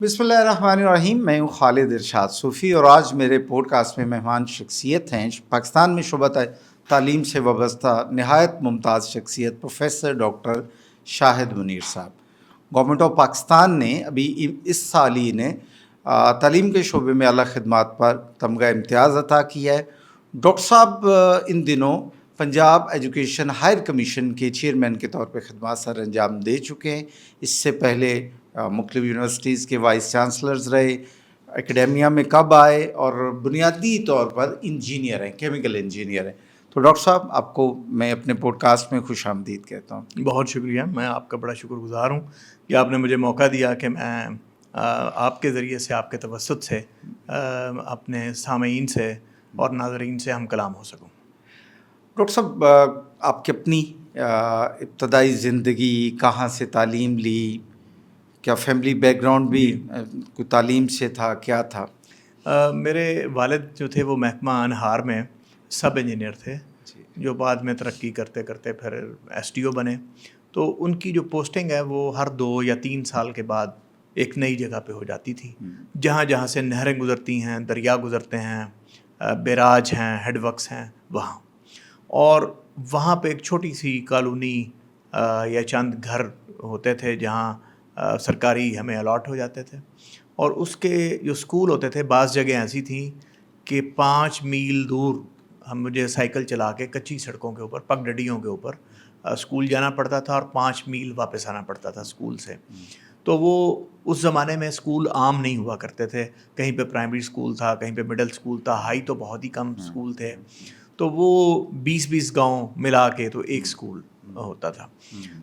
بسم اللہ الرحمن الرحیم. میں ہوں خالد ارشاد صوفی اور آج میرے پوڈ کاسٹ میں مہمان شخصیت ہیں پاکستان میں شعبہ تعلیم سے وابستہ نہایت ممتاز شخصیت پروفیسر ڈاکٹر شاہد منیر صاحب. گورنمنٹ آف پاکستان نے ابھی اس سال ہی نے تعلیم کے شعبے میں اعلیٰ خدمات پر تمغہ امتیاز عطا کیا ہے. ڈاکٹر صاحب ان دنوں پنجاب ایجوکیشن ہائر کمیشن کے چیئرمین کے طور پہ خدمات سر انجام دے چکے ہیں. اس سے پہلے مختلف یونیورسٹیز کے وائس چانسلرز رہے. اکیڈیمیا میں کب آئے اور بنیادی طور پر انجینئر ہیں, کیمیکل انجینئر ہیں. تو ڈاکٹر صاحب آپ کو میں اپنے پوڈ کاسٹ میں خوش آمدید کہتا ہوں. بہت شکریہ. میں آپ کا بڑا شکر گزار ہوں کہ آپ نے مجھے موقع دیا کہ میں آپ کے ذریعے سے, آپ کے توسط سے اپنے سامعین سے اور ناظرین سے ہم کلام ہو سکوں. ڈاکٹر صاحب آپ کی اپنی ابتدائی زندگی, کہاں سے تعلیم لی, کیا فیملی بیک گراؤنڈ بھی کوئی تعلیم سے تھا, کیا تھا؟ میرے والد جو تھے وہ محکمہ انہار میں سب انجینئر تھے, جو بعد میں ترقی کرتے کرتے پھر ایس ٹی او بنے. تو ان کی جو پوسٹنگ ہے وہ ہر 2 یا 3 سال کے بعد ایک نئی جگہ پہ ہو جاتی تھی. جہاں جہاں سے نہریں گزرتی ہیں, دریا گزرتے ہیں, بیراج ہیں, ہیڈ ورکس ہیں, وہاں. اور وہاں پہ ایک چھوٹی سی کالونی یا چند گھر ہوتے تھے جہاں سرکاری ہمیں الاٹ ہو جاتے تھے. اور اس کے جو اسکول ہوتے تھے بعض جگہ ایسی تھیں کہ 5 میل دور مجھے سائیکل چلا کے کچی سڑکوں کے اوپر, پگ ڈڈیوں کے اوپر اسکول جانا پڑتا تھا اور 5 میل واپس آنا پڑتا تھا اسکول سے. تو وہ اس زمانے میں اسکول عام نہیں ہوا کرتے تھے. کہیں پہ پرائمری اسکول تھا, کہیں پہ مڈل اسکول تھا, ہائی تو بہت ہی کم اسکول تھے. تو وہ 20 گاؤں ملا کے تو ایک اسکول ہوتا تھا.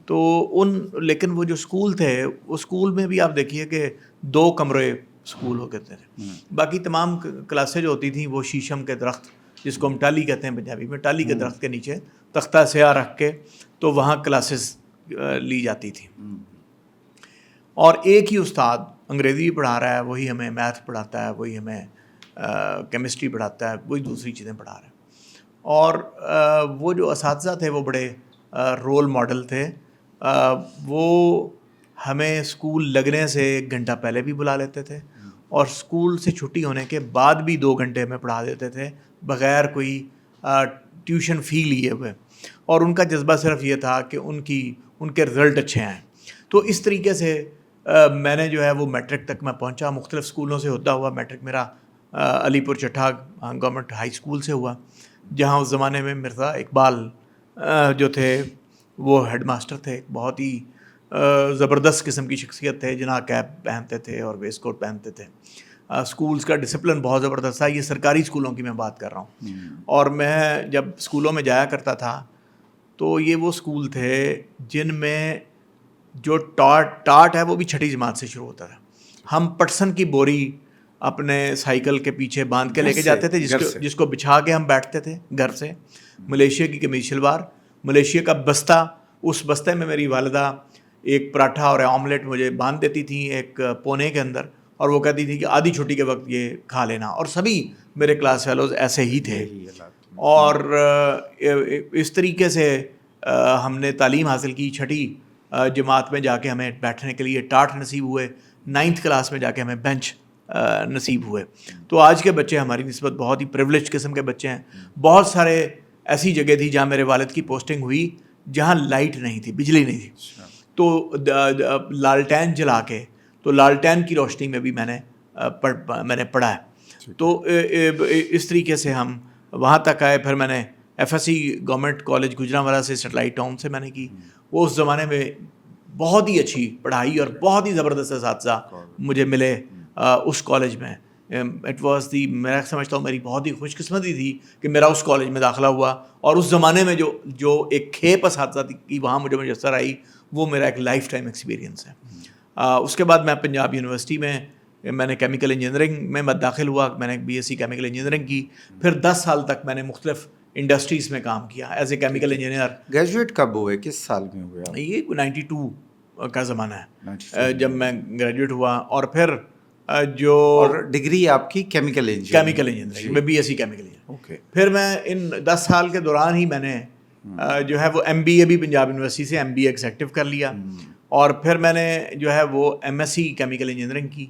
تو لیکن وہ جو اسکول تھے, وہ اسکول میں بھی آپ دیکھیے کہ 2 کمرے اسکول ہو کہتے تھے. باقی تمام کلاسیں جو ہوتی تھیں وہ شیشم کے درخت, جس کو ہم ٹالی کہتے ہیں پنجابی میں, ٹالی کے درخت کے نیچے تختہ سیاہ رکھ کے تو وہاں کلاسز لی جاتی تھیں. اور ایک ہی استاد انگریزی پڑھا رہا ہے, وہی ہمیں میتھ پڑھاتا ہے, وہی ہمیں کیمسٹری پڑھاتا ہے, وہی دوسری چیزیں پڑھا رہا ہے. اور وہ جو اساتذہ تھے وہ بڑے رول ماڈل تھے. وہ ہمیں اسکول لگنے سے 1 گھنٹہ پہلے بھی بلا لیتے تھے اور اسکول سے چھٹی ہونے کے بعد بھی 2 گھنٹے ہمیں پڑھا دیتے تھے بغیر کوئی ٹیوشن فی لیے ہوئے. اور ان کا جذبہ صرف یہ تھا کہ ان کے رزلٹ اچھے آئیں. تو اس طریقے سے میں نے جو ہے وہ میٹرک تک میں پہنچا. مختلف اسکولوں سے ہوتا ہوا میٹرک میرا علی پور چٹھا گورنمنٹ ہائی اسکول سے ہوا, جہاں اس زمانے میں مرزا اقبال جو تھے وہ ہیڈ ماسٹر تھے. بہت ہی زبردست قسم کی شخصیت تھے, جناب کیپ پہنتے تھے اور ویسٹ کوٹ پہنتے تھے. اسکولس کا ڈسپلن بہت زبردست تھا. یہ سرکاری اسکولوں کی میں بات کر رہا ہوں. اور میں جب اسکولوں میں جایا کرتا تھا تو یہ وہ اسکول تھے جن میں جو ٹاٹ ہے وہ بھی 6ٹھی جماعت سے شروع ہوتا تھا. ہم پٹسن کی بوری اپنے سائیکل کے پیچھے باندھ کے لے کے جاتے تھے, جس کو بچھا کے ہم بیٹھتے تھے گھر سے. ملیشیا کی قمیض شلوار, ملیشیا کا بستہ, اس بستے میں میری والدہ ایک پراٹھا اور آملیٹ مجھے باندھ دیتی تھیں ایک پونے کے اندر, اور وہ کہتی تھی کہ آدھی چھٹی کے وقت یہ کھا لینا. اور سبھی میرے کلاس فیلوز ایسے ہی تھے. اور اس طریقے سے ہم نے تعلیم حاصل کی. 6ٹھی جماعت میں جا کے ہمیں بیٹھنے کے لیے ٹاٹ نصیب ہوئے. 9th کلاس میں جا کے ہمیں بینچ نصیب ہوئے. تو آج کے بچے ہماری نسبت بہت ہی پریولیج قسم کے بچے ہیں. بہت سارے ایسی جگہ تھی جہاں میرے والد کی پوسٹنگ ہوئی جہاں لائٹ نہیں تھی, بجلی نہیں تھی. تو لالٹین جلا کے, تو لالٹین کی روشنی میں بھی میں نے پڑھا ہے. تو اس طریقے سے ہم وہاں تک آئے. پھر میں نے F S C government college Gujranwala سے سیٹلائٹ ٹاؤن سے میں نے کی. وہ اس زمانے میں بہت ہی اچھی پڑھائی اور بہت ہی زبردست اساتذہ مجھے ملے اس کالج میں. اٹ واز میں سمجھتا ہوں میری بہت ہی خوش قسمتی تھی کہ میرا اس کالج میں داخلہ ہوا. اور اس زمانے میں جو ایک کھیپ اساتذہ کی وہاں مجھے میسر آئی, وہ میرا ایک لائف ٹائم ایکسپیرینس ہے. اس کے بعد میں پنجاب یونیورسٹی میں نے کیمیکل انجینئرنگ میں داخل ہوا. میں نے BSc کیمیکل انجینئرنگ کی. پھر 10 سال تک میں نے مختلف انڈسٹریز میں کام کیا as a chemical engineer. Graduate کب ہوئے, کس سال میں ہوئے؟ یہ 92 کا زمانہ ہے جب میں گریجویٹ ہوا. اور پھر اور ڈگری آپ کی کیمیکل انجینئرنگ میں BSc کیمیکل انجینئرنگ. پھر میں ان 10 سال کے دوران ہی میں نے جو ہے وہ MBA بھی پنجاب یونیورسٹی سے MBA ایگزیکٹو کر لیا. اور پھر میں نے جو ہے وہ MSc کیمیکل انجینئرنگ کی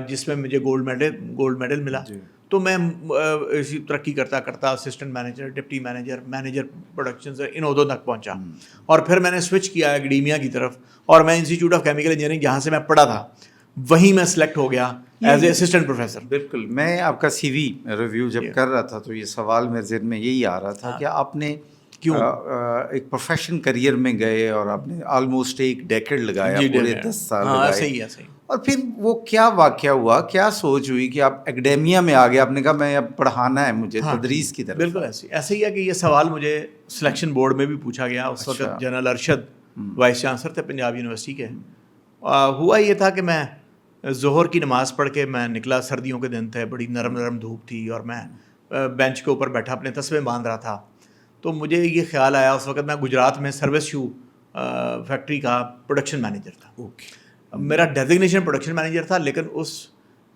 جس میں مجھے گولڈ میڈل ملا. تو میں اسی ترقی کرتا کرتا assistant manager, deputy manager production سے ان عہدوں تک پہنچا. اور پھر میں نے سوئچ کیا ایکڈیمیا کی طرف، اور میں انسٹیٹیوٹ آف کیمیکل انجینئرنگ جہاں سے میں پڑھا تھا وہیں میں سلیکٹ ہو گیا ایز اے اسسٹنٹ پروفیسر. بالکل. میں آپ کا سی وی ریویو جب کر رہا تھا تو یہ سوال میرے ذہن میں یہی آ رہا تھا کہ آپ نے کیوں ایک پروفیشن کریئر میں گئے اور آپ نے آلموسٹ ایک ڈیکیڈ لگایا، پورے 10 سال لگائے. صحیح ہے. اور پھر وہ کیا واقعہ ہوا، کیا سوچ ہوئی کہ آپ اکیڈیمیا میں آ گئے، آپ نے کہا میں اب پڑھانا ہے مجھے تدریس کی طرف؟ بالکل ایسے ہی ہے کہ یہ سوال مجھے سلیکشن بورڈ میں بھی پوچھا گیا. اس وقت جنرل ارشد وائس چانسلر تھے پنجاب یونیورسٹی کے. ہوا یہ تھا کہ میں ظہر کی نماز پڑھ کے میں نکلا، سردیوں کے دن تھے، بڑی نرم دھوپ تھی، اور میں بینچ کے اوپر بیٹھا اپنے تسبیح باندھ رہا تھا. تو مجھے یہ خیال آیا، اس وقت میں گجرات میں سروس شو فیکٹری کا پروڈکشن مینیجر تھا. میرا ڈیزگنیشن پروڈکشن مینیجر تھا، لیکن اس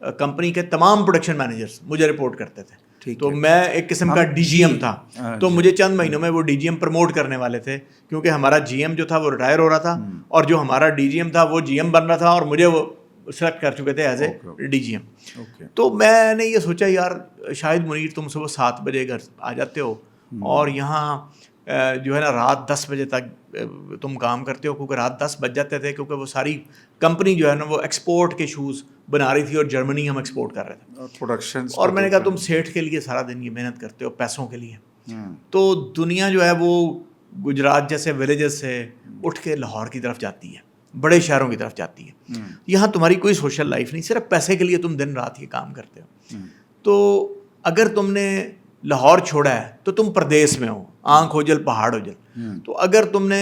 کمپنی کے تمام پروڈکشن مینیجرز مجھے رپورٹ کرتے تھے. تو میں ایک قسم کا ڈی جی ایم تھا. تو مجھے چند مہینوں میں وہ ڈی جی ایم پروموٹ کرنے والے تھے، کیونکہ ہمارا جی ایم جو تھا وہ ریٹائر ہو رہا تھا، اور جو ہمارا ڈی جی ایم تھا وہ جی ایم بن رہا تھا، اور مجھے وہ سلیکٹ کر چکے تھے as a D G M. تو میں نے یہ سوچا یار شاہد منیر تم صبح 7 بجے گھر آ جاتے ہو، اور یہاں جو ہے نا رات 10 بجے تک تم کام کرتے ہو، کیونکہ رات 10 بج جاتے تھے، کیونکہ وہ ساری کمپنی جو ہے نا وہ ایکسپورٹ کے شوز بنا رہی تھی، اور جرمنی ہم ایکسپورٹ کر رہے تھے پروڈکشن. اور میں نے کہا تم سیٹھ کے لیے سارا دن یہ محنت کرتے ہو پیسوں کے لیے، تو دنیا جو ہے وہ گجرات جیسے ولیجز سے اٹھ کے لاہور کی طرف جاتی ہے، بڑے شہروں کی طرف جاتی ہے. یہاں تمہاری کوئی سوشل لائف نہیں، صرف پیسے کے لیے تم دن رات یہ کام کرتے ہو. تو اگر تم نے لاہور چھوڑا ہے تو تم پردیس میں ہو، آنکھ ہو جل پہاڑ ہو جل. تو اگر تم نے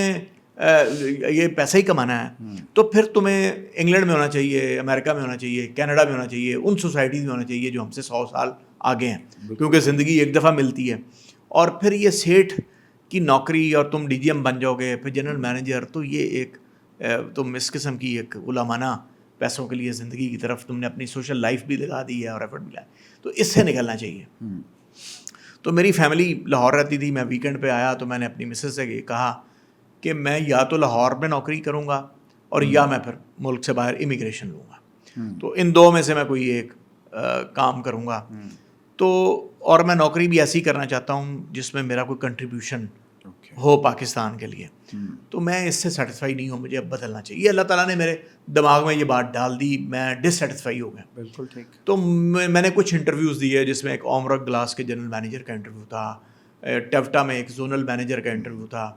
یہ پیسہ ہی کمانا ہے تو پھر تمہیں انگلینڈ میں ہونا چاہیے، امریکہ میں ہونا چاہیے، کینیڈا میں ہونا چاہیے، ان سوسائٹیز میں ہونا چاہیے جو ہم سے 100 سال آگے ہیں، کیونکہ زندگی ایک دفعہ ملتی ہے. اور پھر یہ سیٹھ کی نوکری، اور تم ڈی جی ایم بن جاؤ گے، پھر جنرل مینیجر، تو یہ ایک تم اس قسم کی ایک غلامانہ پیسوں کے لیے زندگی کی طرف تم نے اپنی سوشل لائف بھی لگا دی ہے اور ایفرٹ بھی لگا. تو اس سے نکلنا چاہیے. تو میری فیملی لاہور رہتی تھی، میں ویکینڈ پہ آیا تو میں نے اپنی مسز سے یہ کہا کہ میں یا تو لاہور میں نوکری کروں گا، اور یا میں پھر ملک سے باہر امیگریشن لوں گا. تو ان دو میں سے میں کوئی ایک کام کروں گا. تو اور میں نوکری بھی ایسی کرنا چاہتا ہوں جس میں میرا کوئی کنٹریبیوشن ہو پاکستان کے لیے. تو میں اس سے سیٹسفائی نہیں ہوں، مجھے اب بدلنا چاہیے. یہ اللہ تعالیٰ نے میرے دماغ میں یہ بات ڈال دی، میں ڈسسیٹسفائی ہو گیا. بالکل ٹھیک. تو میں نے کچھ انٹرویوز دیے، جس میں ایک اومرک گلاس کے جنرل مینیجر کا انٹرویو تھا، ٹیفٹا میں ایک زونل مینیجر کا انٹرویو تھا.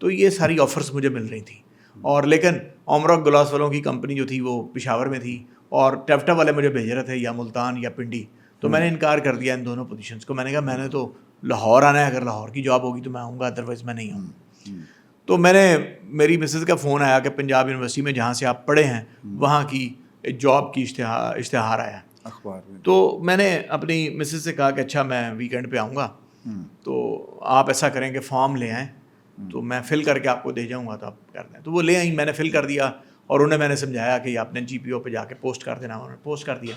تو یہ ساری آفرز مجھے مل رہی تھیں. اور لیکن اومرک گلاس والوں کی کمپنی جو تھی وہ پشاور میں تھی، اور ٹیفٹا والے مجھے بھیج رہے تھے یا ملتان یا پنڈی. تو میں نے انکار کر دیا ان دونوں پوزیشنز کو. میں نے کہا میں نے تو لاہور آنا ہے، اگر لاہور کی جاب ہوگی تو میں آؤں گا، ادروائز میں نہیں آؤں. تو میری مسز کا فون آیا کہ پنجاب یونیورسٹی میں جہاں سے آپ پڑھے ہیں وہاں کی جاب کی اشتہار آیا اخبار میں. تو میں نے اپنی مسز سے کہا کہ اچھا میں ویکینڈ پہ آؤں گا، تو آپ ایسا کریں کہ فارم لے آئیں، تو میں فل کر کے آپ کو دے جاؤں گا، تو آپ کر دیں. تو وہ لے آئیں، میں نے فل کر دیا، اور انہیں میں نے سمجھایا کہ آپ نے جی پی او پہ جا کے پوسٹ کر دینا. انہوں نے پوسٹ کر دیا.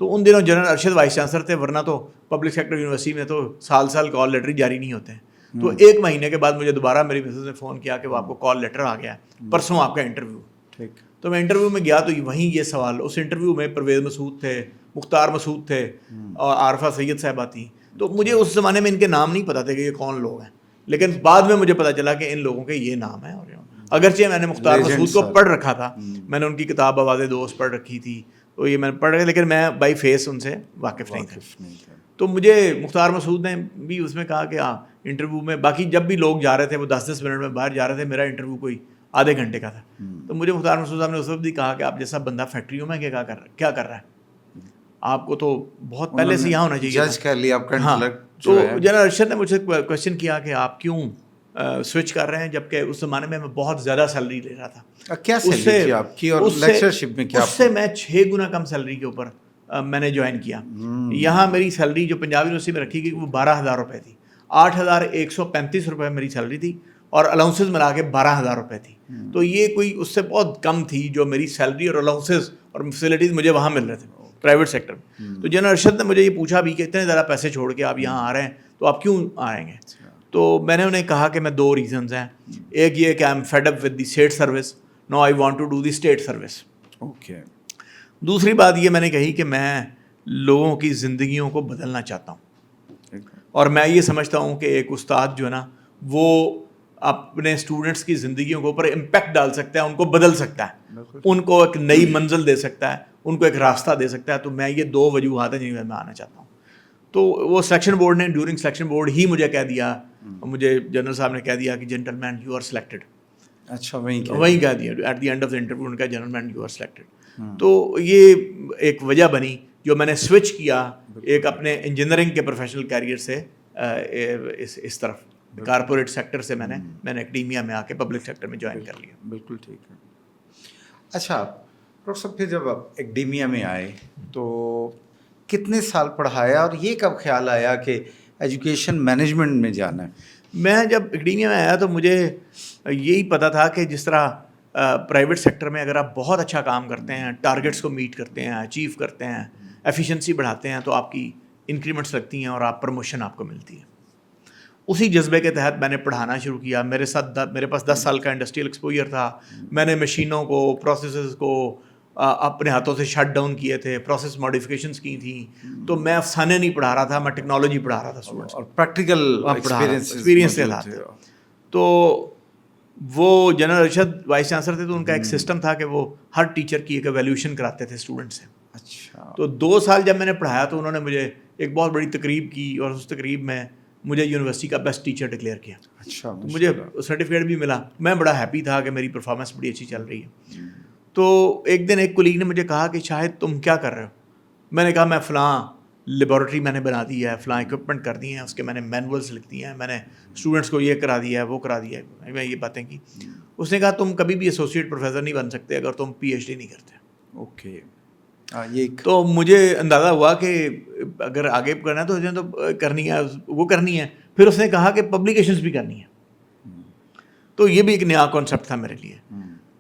تو ان دنوں جنرل ارشد وائس چانسلر تھے، ورنہ تو پبلک سیکٹر یونیورسٹی میں تو سال کال لیٹر جاری نہیں ہوتے. تو 1 مہینے کے بعد مجھے دوبارہ میری مسز نے فون کیا کہ وہ آپ کو کال لیٹر آ گیا ہے، پرسوں آپ کا انٹرویو. ٹھیک. تو میں انٹرویو میں گیا تو وہیں یہ سوال، اس انٹرویو میں پرویز مسعود تھے، مختار مسعود تھے، اور عارفہ سید صاحبہ تھیں. تو مجھے اس زمانے میں ان کے نام نہیں پتہ تھے کہ یہ کون لوگ ہیں، لیکن بعد میں مجھے پتہ چلا کہ ان لوگوں کے یہ نام ہیں. اور اگرچہ میں نے مختار مسعود کو پڑھ رکھا تھا، میں نے ان کی کتاب آواز دوست پڑھ رکھی تھی، تو یہ میں نے پڑھ رہا، لیکن میں بائی فیس ان سے واقف نہیں تھا. تو مجھے مختار مسعود نے بھی اس میں کہا کہ انٹرویو میں، باقی جب بھی لوگ جا رہے تھے وہ 10 منٹ میں باہر جا رہے تھے، میرا انٹرویو کوئی آدھے گھنٹے کا تھا. تو مجھے مختار مسعود صاحب نے اس وقت بھی کہا کہ آپ جیسا بندہ فیکٹریوں میں کیا کر رہا ہے، آپ کو تو بہت پہلے سے یہاں ہونا چاہیے. جج کر لیا آپ کا. تو جنرل ارشد نے مجھ سے کویشچن کیا کہ آپ کیوں سوئچ کر رہے ہیں، جبکہ اس زمانے میں بہت زیادہ سیلری لے رہا تھا. کیا سیلری تھی آپ کی، اور لیکچرشپ میں کیا؟ اس سے میں 6 گنا کم سیلری کے اوپر میں نے جوائن کیا. یہاں میری سیلری جو پنجاب یونیورسٹی میں رکھی گئی وہ 12,000 روپے تھی. 8,135 روپے میری سیلری تھی، اور الاؤنسز ملا کے 12,000 روپے تھی. تو یہ کوئی اس سے بہت کم تھی جو میری سیلری اور الاؤنسز اور فیسلٹیز مجھے وہاں مل رہے تھے پرائیوٹ سیکٹر میں. تو جنرل ارشد نے مجھے یہ پوچھا بھی کہ اتنے زیادہ پیسے چھوڑ کے آپ یہاں آ رہے ہیں تو آپ کیوں آئیں گے. تو میں نے انہیں کہا کہ میں 2 ریزنز ہیں. ایک یہ کہ I am fed up with the state service, no I want to do the state service. Okay. دوسری بات یہ میں نے کہی کہ میں لوگوں کی زندگیوں کو بدلنا چاہتا ہوں، اور میں یہ سمجھتا ہوں کہ ایک استاد جو ہے نا وہ اپنے اسٹوڈنٹس کی زندگیوں کے اوپر امپیکٹ ڈال سکتا ہے، ان کو بدل سکتا ہے، ان کو ایک نئی منزل دے سکتا ہے، ان کو ایک راستہ دے سکتا ہے. تو میں یہ دو وجوہات ہیں جن میں آنا چاہتا ہوں. تو وہ سلیکشن بورڈ نے ڈیورنگ سلیکشن بورڈ ہی مجھے کہہ دیا، مجھے جنرل صاحب نے کہہ دیا کہ gentleman you are selected. اچھا وہیں کہہ دیا at the end of the interview, ان کا general man you are selected. تو یہ ایک وجہ بنی جو میں نے سوئچ کیا ایک اپنے انجینئرنگ کے پروفیشنل کیریئر سے اس طرف کارپوریٹ سیکٹر سے میں نے اکیڈیمیا میں آ کے پبلک سیکٹر میں جوائن کر لیا. بالکل ٹھیک ہے. اچھا ڈاکٹر صاحب، پھر جب آپ اکیڈیمیا میں آئے تو کتنے سال پڑھایا اور یہ کب خیال آیا کہ ایجوکیشن مینجمنٹ میں جانا ہے؟ میں جب اکیڈیمیا میں آیا تو مجھے یہی پتا تھا کہ جس طرح پرائیویٹ سیکٹر میں اگر آپ بہت اچھا کام کرتے ہیں، ٹارگیٹس کو میٹ کرتے ہیں، اچیو کرتے ہیں، ایفیشنسی بڑھاتے ہیں، تو آپ کی انکریمنٹس لگتی ہیں اور آپ پروموشن آپ کو ملتی ہے. اسی جذبے کے تحت میں نے پڑھانا شروع کیا. میرے پاس 10 سال کا انڈسٹریل ایکسپوجر تھا. میں نے مشینوں کو، پروسیسز کو اپنے ہاتھوں سے شٹ ڈاؤن کیے تھے، پروسیس ماڈیفکیشنس کی تھیں. تو میں افسانے نہیں پڑھا رہا تھا، میں ٹیکنالوجی پڑھا رہا تھا اسٹوڈنٹس اور پریکٹیکل ایکسپیرینس کے ساتھ. تو وہ جنرل ارشد وائس چانسلر تھے، تو ان کا ایک سسٹم تھا کہ وہ ہر ٹیچر کی ایک ایویلیوشن کراتے تھے اسٹوڈنٹ سے. اچھا. تو 2 سال جب میں نے پڑھایا تو انہوں نے مجھے ایک بہت بڑی تقریب کی اور اس تقریب میں مجھے یونیورسٹی کا بیسٹ ٹیچر ڈکلیئر کیا. اچھا. تو مجھے سرٹیفکیٹ بھی ملا. میں بڑا ہیپی تھا کہ میری پرفارمنس بڑی اچھی چل رہی ہے. تو ایک دن ایک کولیگ نے مجھے کہا کہ شاہد تم کیا کر رہے ہو؟ میں نے کہا میں فلاں لیبارٹری میں نے بنا دی ہے، فلاں اکوپمنٹ کر دی ہیں، اس کے میں نے مینولس لکھ دی ہیں، میں نے اسٹوڈنٹس کو یہ کرا دیا ہے، وہ کرا دیا ہے. میں یہ باتیں کی. اس نے کہا تم کبھی بھی ایسوسیٹ پروفیسر نہیں بن سکتے اگر تم پی ایچ ڈی نہیں کرتے. اوکے. تو مجھے اندازہ ہوا کہ اگر آگے کرنا ہے تو کرنی ہے، وہ کرنی ہے. پھر اس نے کہا کہ پبلیکیشنز بھی کرنی ہے. تو یہ بھی ایک نیا کانسیپٹ تھا میرے لیے.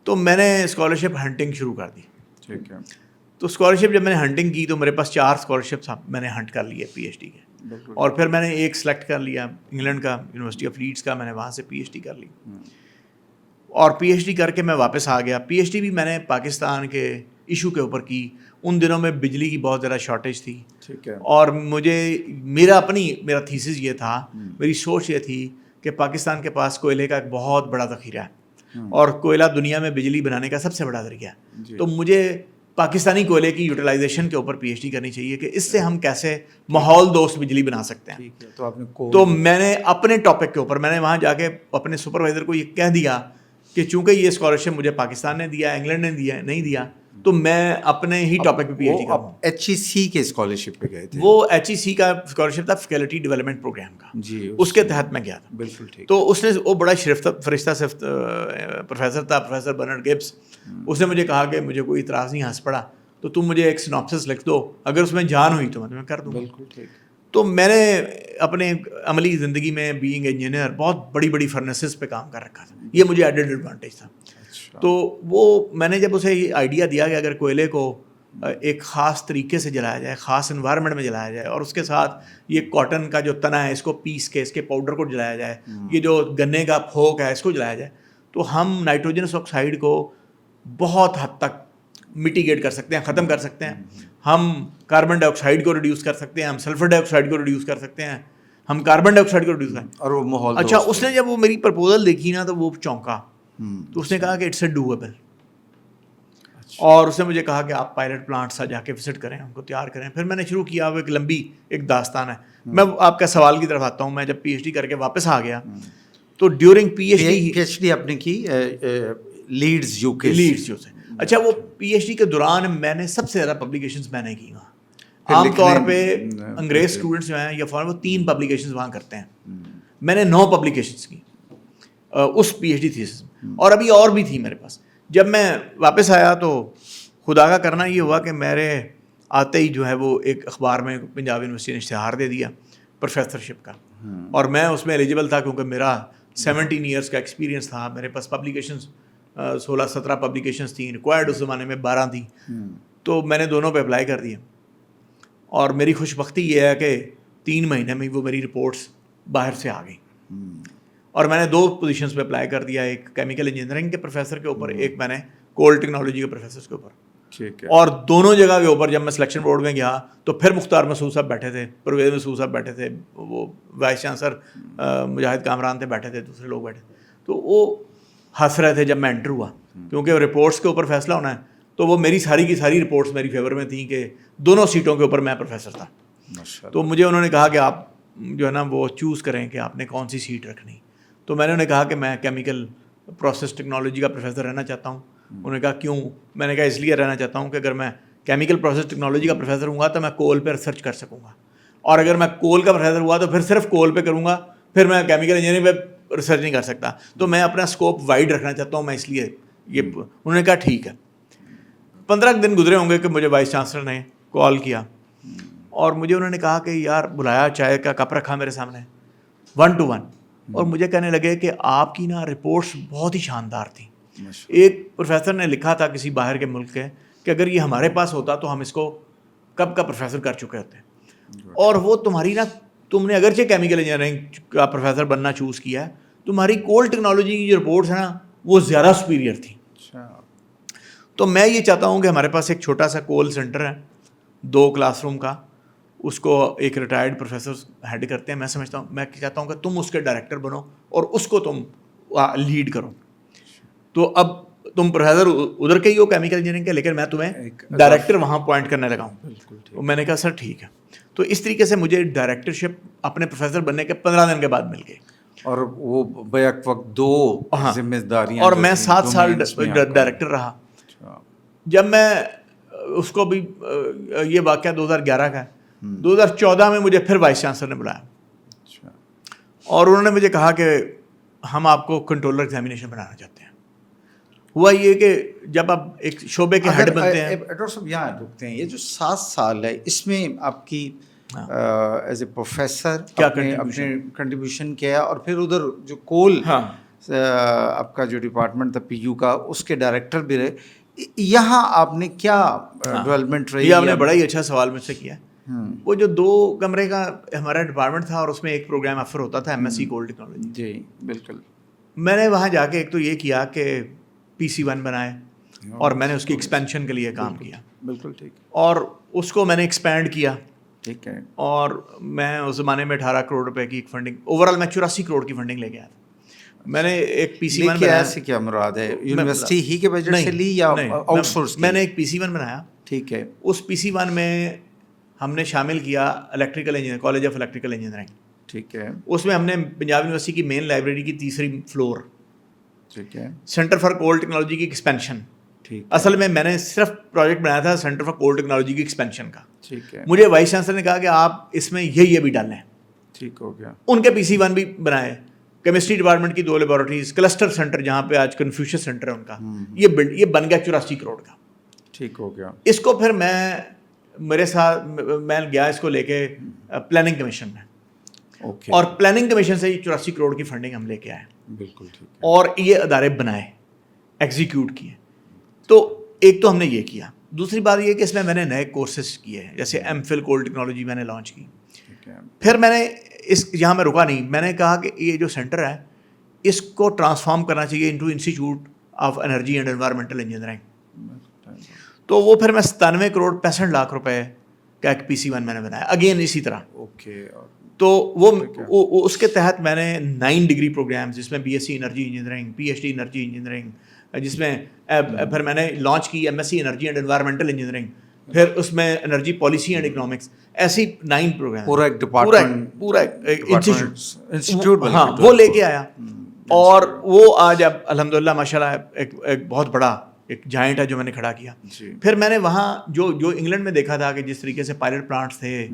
تو میں نے اسکالرشپ ہنٹنگ شروع کر دی. ٹھیک ہے. تو اسکالرشپ جب میں نے ہنٹنگ کی تو میرے پاس 4 اسکالرشپس میں نے ہنٹ کر لیے پی ایچ ڈی کے. اور پھر میں نے ایک سلیکٹ کر لیا انگلینڈ کا، یونیورسٹی آف لیڈس کا. میں نے وہاں سے پی ایچ ڈی کر لی اور پی ایچ ڈی کر کے میں واپس آ گیا. پی ایچ ڈی بھی میں نے پاکستان کے ایشو کے اوپر کی. ان دنوں میں بجلی کی بہت زیادہ شارٹیج تھی. ٹھیک ہے. اور میرا تھیسس یہ تھا، میری سوچ یہ تھی کہ پاکستان کے پاس کوئلے کا ایک بہت بڑا ذخیرہ ہے اور کوئلہ دنیا میں بجلی بنانے کا سب سے بڑا ذریعہ ہے. تو مجھے پاکستانی کوئلے کی یوٹیلائزیشن کے اوپر پی ایچ ڈی کرنی چاہیے کہ اس سے ہم کیسے ماحول دوست بجلی بنا سکتے ہیں. تو میں نے اپنے ٹاپک کے اوپر میں نے وہاں جا کے اپنے سپروائزر کو یہ کہہ دیا کہ چونکہ یہ اسکالرشپ مجھے پاکستان نے دیا، انگلینڈ نے دیا نہیں دیا، تو میں اپنے ہی ٹاپک پہ پی ایچ ڈی کروں. ایچ ای سی کے اسکالرشپ پہ گئے تھے؟ وہ ایچ ای سی کا اسکالرشپ تھا، فیکلٹی ڈیولپمنٹ پروگرام کا. جی. اس کے تحت میں گیا تھا. بالکل ٹھیک. تو اس نے وہ بڑا فرشتہ صفت پروفیسر تھا، پروفیسر برنارڈ گبس. اس نے مجھے کہا کہ مجھے کوئی اعتراض نہیں، ہنس پڑا، تو تم مجھے ایک سناپسس لکھ دو، اگر اس میں جان ہوئی تو میں کر دوں. بالکل ٹھیک. تو میں نے اپنے عملی زندگی میں بینگ انجینئر بہت بڑی بڑی فرنسز پہ کام کر رکھا تھا. یہ مجھے ایڈڈ ایڈوانٹیج تھا. تو وہ میں نے جب اسے یہ آئیڈیا دیا کہ اگر کوئلے کو ایک خاص طریقے سے جلایا جائے، خاص انوائرمنٹ میں جلایا جائے، اور اس کے ساتھ یہ کاٹن کا جو تنا ہے اس کو پیس کے اس کے پاؤڈر کو جلایا جائے، یہ جو گنے کا پھوک ہے اس کو جلایا جائے، تو ہم نائٹروجنس آکسائڈ کو بہت حد تک میٹیگیٹ کر سکتے ہیں، ختم کر سکتے ہیں. ہم کاربن ڈائی آکسائڈ کو ریڈیوس کر سکتے ہیں، ہم سلفر ڈائی آکسائڈ کو ریڈیوس کر سکتے ہیں، ہم کاربن ڈائی آکسائڈ کو ریڈیوس کریں. اور وہ ماحول. اچھا. اس نے جب وہ میری پرپوزل دیکھی نا تو وہ چونکا. تو اس نے کہا کہ اٹس اے ڈویبل. اور اس نے مجھے کہا کہ آپ پائلٹ پلانٹس جا کے وزٹ کریں، ہم کو تیار کریں. پھر میں نے شروع کیا. وہ ایک لمبی ایک داستان ہے. میں آپ کا سوال کی طرف آتا ہوں. میں جب پی ایچ ڈی کر کے واپس آ گیا تو ڈیورنگ پی ایچ ڈی آپ نے کی لیڈز یو کے. لیڈز یو سے. اچھا. وہ پی ایچ ڈی کے دوران میں نے سب سے زیادہ پبلیکیشنز میں نے کی وہاں. عام طور پہ انگریز اسٹوڈنٹس جو ہیں یا فارن، وہ 3 پبلیکیشنز وہاں کرتے ہیں. میں نے 9 پبلیکیشنز کی اس پی ایچ ڈی تھیسس میں، اور ابھی اور بھی تھی میرے پاس. جب میں واپس آیا تو خدا کا کرنا یہ ہوا کہ میرے آتے ہی جو ہے وہ ایک اخبار میں پنجاب یونیورسٹی نے اشتہار دے دیا پروفیسرشپ کا، اور میں اس میں ایلیجیبل تھا کیونکہ میرا 17 ایئرس کا ایکسپیرینس تھا. میرے پاس پبلیکیشنز 16-17 پبلیکیشنز تھیں، ریکوائرڈ اس زمانے میں 12 تھیں. تو میں نے دونوں پہ اپلائی کر دیا، اور میری خوش بختی یہ ہے کہ 3 مہینے میں وہ میری رپورٹس باہر سے آ گئیں. اور میں نے 2 پوزیشنز پہ اپلائی کر دیا، ایک کیمیکل انجینئرنگ کے پروفیسر کے اوپر، ایک میں نے کولڈ ٹیکنالوجی کے پروفیسر کے اوپر. ٹھیک ہے. اور دونوں جگہ کے اوپر جب میں سلیکشن بورڈ میں گیا تو پھر مختار مسعود صاحب بیٹھے تھے, پرویز مسعود صاحب بیٹھے تھے, وہ وائس چانسلر مجاہد کامران تھے بیٹھے تھے, دوسرے لوگ بیٹھے تھے. تو وہ ہنس رہے تھے جب میں انٹر ہوا, کیونکہ رپورٹس کے اوپر فیصلہ ہونا ہے. تو وہ میری ساری کی ساری رپورٹس میری فیور میں تھیں کہ دونوں سیٹوں کے اوپر میں پروفیسر تھا. تو مجھے انہوں نے کہا کہ آپ جو ہے نا وہ چوز کریں کہ آپ نے کون سی سیٹ رکھنی. تو میں نے انہیں کہا کہ میں کیمیکل پروسیس ٹیکنالوجی کا پروفیسر رہنا چاہتا ہوں. انہوں نے کہا کیوں؟ میں نے کہا اس لیے رہنا چاہتا ہوں کہ اگر میں کیمیکل پروسیس ٹیکنالوجی کا پروفیسر ہوں گا تو میں کول پہ ریسرچ کر سکوں گا, اور اگر میں کول کا پروفیسر ہوا تو پھر صرف کول پہ کروں گا, پھر میں کیمیکل انجینئرنگ پہ ریسرچ نہیں کر سکتا. تو میں اپنا اسکوپ وائڈ رکھنا چاہتا ہوں, میں اس لیے یہ. انہوں نے کہا ٹھیک ہے. 15 دن گزرے ہوں گے کہ مجھے وائس چانسلر نے کال کیا اور مجھے انہوں نے کہا کہ یار بلایا, چائے کا کپ رکھا میرے سامنے 1 to 1, اور مجھے کہنے لگے کہ آپ کی نا رپورٹس بہت ہی شاندار تھیں. ایک پروفیسر نے لکھا تھا کسی باہر کے ملک کے کہ اگر یہ ہمارے پاس ہوتا تو ہم اس کو کب کا پروفیسر کر چکے ہوتے. اور وہ تمہاری نا, تم نے اگرچہ کیمیکل انجینئرنگ کا پروفیسر بننا چوز کیا ہے, تمہاری کول ٹیکنالوجی کی جو رپورٹس ہیں نا وہ زیادہ سپیریئر تھیں. تو میں یہ چاہتا ہوں کہ ہمارے پاس ایک چھوٹا سا کول سینٹر ہے 2 کلاس روم کا, اس کو ایک ریٹائرڈ پروفیسر ہیڈ کرتے ہیں. میں سمجھتا ہوں, میں چاہتا ہوں کہ تم اس کے ڈائریکٹر بنو اور اس کو تم لیڈ کرو. تو اب تم پروفیسر ادھر کے ہی ہو کیمیکل انجینئرنگ کے, لیکن میں تمہیں ڈائریکٹر وہاں اپوائنٹ کرنے لگا ہوں. تو میں نے کہا سر ٹھیک ہے. تو اس طریقے سے مجھے ڈائریکٹرشپ اپنے پروفیسر بننے کے 15 دن کے بعد مل گئی, اور وہ بیک وقت 2 ذمہ داریاں, اور میں 7 سال ڈائریکٹر رہا. جب میں اس کو بھی, یہ واقعہ 2011 کا ہے, 2014 میں مجھے پھر وائس چانسلر نے بلایا اور انہوں نے مجھے کہا کہ ہم آپ کو کنٹرولر ایگزامینیشن بنانا چاہتے ہیں. ہوا یہ کہ جب آپ ایک شعبے کے ہیڈ بنتے ہیں. ڈاکٹر صاحب یہاں رکتے ہیں, یہ جو 7 سال ہے اس میں آپ کی ایز اے پروفیسر کیا اپنے کنٹریبیوشن کیا, اور پھر ادھر جو کول آپ کا جو ڈپارٹمنٹ تھا پی یو کا, اس کے ڈائریکٹر بھی رہے, یہاں آپ نے کیا ڈیولپمنٹ رہی؟ یہ آپ نے بڑا ہی اچھا سوال مجھ سے کیا. وہ جو 2 کمرے کا ہمارا ڈپارٹمنٹ تھا اور اس میں ایک پروگرام افسر ہوتا تھا ایم ایس سی کول ٹیکنالوجی. جی بالکل. میں نے وہاں جا کے ایک تو یہ کیا کہ PC1 بنائے اور میں نے اس کی ایکسپینشن کے لیے کام کیا. بالکل ٹھیک. اور اس کو میں نے ایکسپینڈ کیا. ٹھیک ہے. اور میں اس زمانے میں 18 کروڑ روپے کی ایک فنڈنگ, اوور آل میں 84 کروڑ کی فنڈنگ لے کے آیا تھا. میں نے ایک PC1 بنایا. سے کیا مراد ہے, یونیورسٹی ہی کے بجٹ سے لی یا آؤٹ سورس؟ میں نے ایک PC1 بنایا. ٹھیک ہے. اس PC1 میں ہم نے شامل کیا electrical engineer, college of electrical engineering. ٹھیک ہے. اس میں ہم نے پنجاب یونیورسٹی کی مین لائبریری کی 3ری فلور, ٹھیک ہے, سینٹر فار کول ٹیکنالوجی کی ایکسپینشن. اصل میں نے صرف پروجیکٹ بنایا تھا سینٹر فار کول ٹیکنالوجی کی ایکسپینشن کا. ٹھیک ہے. مجھے وائس چانسلر نے کہا کہ آپ اس میں یہ بھی ڈالیں. ٹھیک ہو گیا. ان کے PC1 بھی بنائے. کیمسٹری ڈپارٹمنٹ کی 2 لیبارٹریز, کلسٹر سینٹر جہاں پہ آج کنفیوشس سینٹر ہے ان کا, یہ بن گیا 84 کروڑ کا. ٹھیک ہو گیا. اس کو پھر میرے ساتھ میں گیا اس کو لے کے پلاننگ کمیشن میں, اور پلاننگ کمیشن سے 84 کروڑ کی فنڈنگ ہم لے کے آئے. بالکل ٹھیک. اور یہ ادارے بنائے, ایگزیکیوٹ کیے. تو ایک تو ہم نے یہ کیا. دوسری بات یہ کہ اس میں نے نئے کورسز کیے ہیں, جیسے MPhil کول ٹیکنالوجی میں نے لانچ کی. پھر میں نے یہاں میں رکا نہیں, میں نے کہا کہ یہ جو سینٹر ہے اس کو ٹرانسفارم کرنا چاہیے into institute of energy and environmental engineering. تو وہ پھر میں 97 کروڑ 65 لاکھ روپے کا ایک PC1 میں نے بنایا, اگین اسی طرح. تو وہ اس کے تحت میں نے 9 ڈگری پروگرامز, جس میں BSc energy engineering, PhD energy engineering, جس میں پھر میں نے لانچ کی MSc energy and environmental engineering, پھر اس میں انرجی پالیسی اینڈ اکنامکس, ایسی 9 پروگرام, پورا ایک ڈپارٹمنٹ, پورا انسٹیٹیوٹ, ہاں وہ لے کے آیا. اور وہ آج اب الحمدللہ ماشاءاللہ ایک بہت بڑا ایک جائنٹ ہے جو میں نے کھڑا کیا. پھر میں نے وہاں جو انگلینڈ میں دیکھا تھا کہ جس طریقے سے پائلٹ پلانٹس تھے,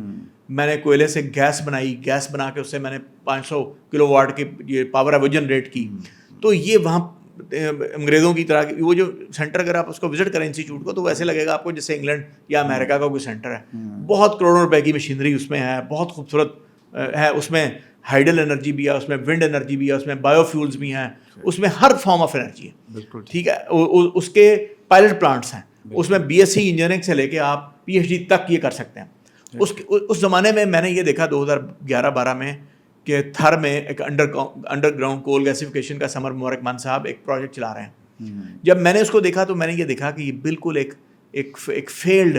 میں نے کوئلے سے گیس بنائی, گیس بنا کے اس سے میں نے 500 کلو واٹ کی یہ پاور ہے وہ جنریٹ کی. تو یہ وہاں انگریزوں کی طرح وہ جو سینٹر, اگر آپ اس کو وزٹ کریں انسٹیٹیوٹ کو, تو ویسے لگے گا آپ کو جیسے انگلینڈ یا امریکہ کا کوئی سینٹر ہے. بہت کروڑوں روپے کی مشینری اس میں ہے, بہت خوبصورت ہے. اس میں ہائیڈل انرجی بھی ہے, اس میں ونڈ انرجی بھی ہے, اس میں بایو فیولز بھی ہیں, اس میں ہر فارم آف انرجی ہے. بالکل ٹھیک ہے. اس کے پائلٹ پلانٹس ہیں, اس میں BSc انجینئرنگ سے لے کے آپ PhD تک یہ کر سکتے ہیں. اس زمانے میں نے یہ دیکھا 2011-12 میں کہ تھر میں ایک انڈر گراؤنڈ کول گیسیفیکیشن کا سمر مبارک مان صاحب ایک پروجیکٹ چلا رہے ہیں. جب میں نے اس کو دیکھا تو میں نے یہ دیکھا کہ یہ بالکل ایک ایک فیلڈ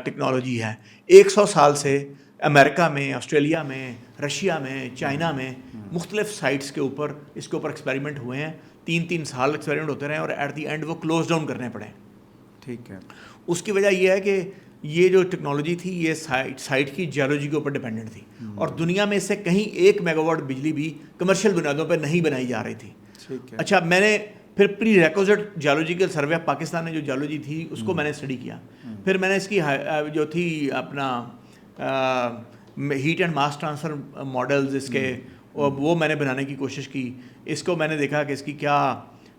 ٹیکنالوجی ہے. 100 سال سے امریکہ میں، آسٹریلیا میں، رشیا میں، چائنا میں مختلف سائٹس کے اوپر اس کے اوپر ایکسپیریمنٹ ہوئے ہیں. 3 سال ایکسپیریمنٹ ہوتے رہے اور ایٹ دی اینڈ وہ کلوز ڈاؤن کرنے پڑے. ٹھیک ہے. اس کی وجہ یہ ہے کہ یہ جو ٹیکنالوجی تھی یہ سائٹ کی جیولوجی کے اوپر ڈیپینڈنٹ تھی اور دنیا میں اس سے کہیں 1 میگا واٹ بجلی بھی کمرشل بنیادوں پہ نہیں بنائی جا رہی تھی. اچھا میں نے پھر prerequisite geological survey of Pakistan نے جو جیولوجی تھی اس کو میں نے اسٹڈی کیا. پھر میں نے اس کی جو تھی اپنا heat and mass transfer models اس کے وہ میں نے بنانے کی کوشش کی. اس کو میں نے دیکھا کہ اس کی کیا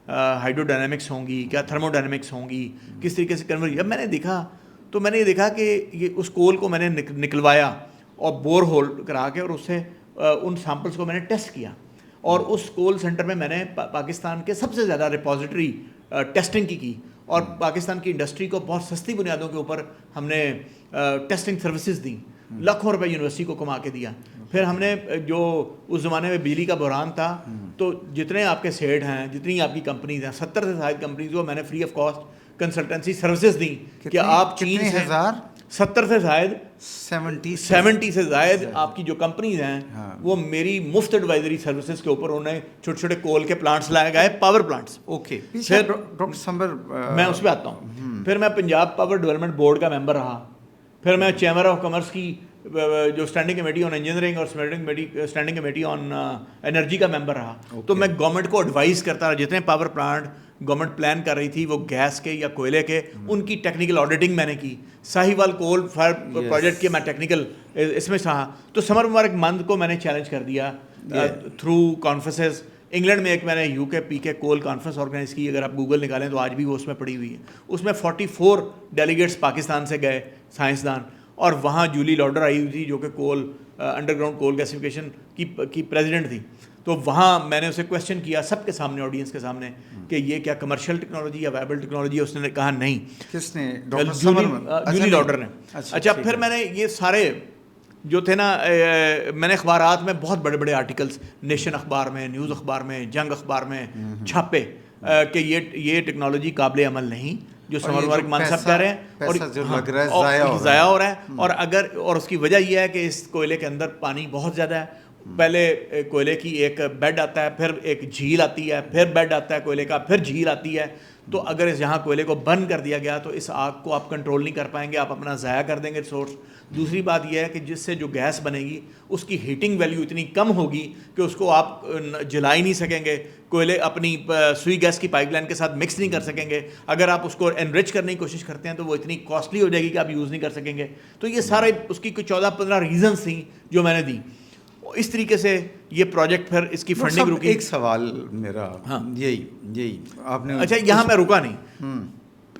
ہائیڈرو ڈائنامکس ہوں گی، کیا تھرمو ڈائنامکس ہوں گی، کس طریقے سے کنورٹ. جب میں نے دیکھا تو میں نے یہ دیکھا کہ یہ اس کول کو میں نے نکلوایا اور بور ہول کرا کے اور اس سے ان سیمپلس کو میں نے ٹیسٹ کیا اور اس کول سینٹر میں نے پاکستان کے سب سے زیادہ ریپوزیٹری ٹیسٹنگ کی اور پاکستان کی انڈسٹری کو بہت سستی بنیادوں کے اوپر ہم نے ٹیسٹنگ سروسز دیں. لاکھوں روپے یونیورسٹی کو کما کے دیا. پھر ہم نے جو اس زمانے میں بجلی کا بحران تھا تو جتنے آپ کے سیٹ ہیں، جتنی آپ کی کمپنیز ہیں، 70 سے زائد کمپنیز کو میں نے free of cost consultancy services دیں کہ آپ چین سے 70 سے زائد 70 سے زائد آپ کی جو کمپنیز ہیں وہ میری مفت ایڈوائزری سروسز کے اوپر انہیں چھوٹے چھوٹے کول کے پلانٹس لائے گئے، پاور پلانٹس. اوکے. پھر ڈاکٹر سمبر میں اس پہ آتا ہوں. پھر میں پنجاب پاور ڈیولپمنٹ بورڈ کا ممبر رہا. پھر میں چیمبر آف کامرس کی جو اسٹینڈنگ کمیٹی آن انجینئرنگ اور اسٹینڈنگ کمیٹی آن انرجی کا ممبر رہا. تو میں گورنمنٹ کو ایڈوائز کرتا رہا. جتنے پاور پلانٹ گورنمنٹ پلان کر رہی تھی وہ گیس کے یا کوئلے کے، ان کی ٹیکنیکل آڈیٹنگ میں نے کی. ساہیوال کول فائر پروجیکٹ کے میں ٹیکنیکل اس میں رہا. تو سمر مبارک مند کو میں نے چیلنج کر دیا تھرو کانفرنسز. انگلینڈ میں ایک میں نے یو کے پی کے کول کانفرنس آرگنائز کی. اگر آپ گوگل نکالیں تو آج بھی وہ اس میں پڑی ہوئی ہے. اس میں 44 ڈیلیگیٹس پاکستان سے گئے سائنسدان اور وہاں جولی لاڈر آئی ہوئی تھی جو کہ کول انڈر گراؤنڈ کول گیسیفیکیشن کی پریزیڈنٹ تھی. تو وہاں میں نے اسے کویشچن کیا سب کے سامنے، آڈینس کے سامنے، کہ یہ کیا کمرشل ٹیکنالوجی یا وائبل ٹیکنالوجی ہے. اس نے کہا نہیں. کس نے؟ جولی لاڈر نے. اچھا پھر میں نے یہ سارے جو تھے نا، میں نے اخبارات میں بہت بڑے بڑے آرٹیکلس، نیشن اخبار میں، نیوز اخبار میں، جنگ اخبار میں چھاپے کہ یہ ٹیکنالوجی قابل عمل نہیں جو سمر مبارک مان صاحب کہہ رہے ہیں اور ضائع ہو رہا ہے. اور اس کی وجہ یہ ہے کہ اس کوئلے کے اندر پانی بہت زیادہ ہے. پہلے کوئلے کی ایک بیڈ آتا ہے، پھر ایک جھیل آتی ہے، پھر بیڈ آتا ہے کوئلے کا، پھر جھیل آتی ہے. تو اگر اس یہاں کوئلے کو بند کر دیا گیا تو اس آگ کو آپ کنٹرول نہیں کر پائیں گے، آپ اپنا ضائع کر دیں گے ریسورس. دوسری بات یہ ہے کہ جس سے جو گیس بنے گی اس کی ہیٹنگ ویلیو اتنی کم ہوگی کہ اس کو آپ جلا ہی نہیں سکیں گے. کوئلے اپنی سوئی گیس کی پائپ لائن کے ساتھ مکس نہیں کر سکیں گے. اگر آپ اس کو انرچ کرنے کی کوشش کرتے ہیں تو وہ اتنی کاسٹلی ہو جائے گی کہ آپ یوز نہیں کر سکیں گے. تو یہ سارے اس کی کوئی 14-15 ریزنس تھیں جو میں نے دی. اس طریقے سے یہ پروجیکٹ پھر اس کی فنڈنگ رکی. ایک سوال میرا یہی آپ نے، اچھا یہاں میں رکا نہیں.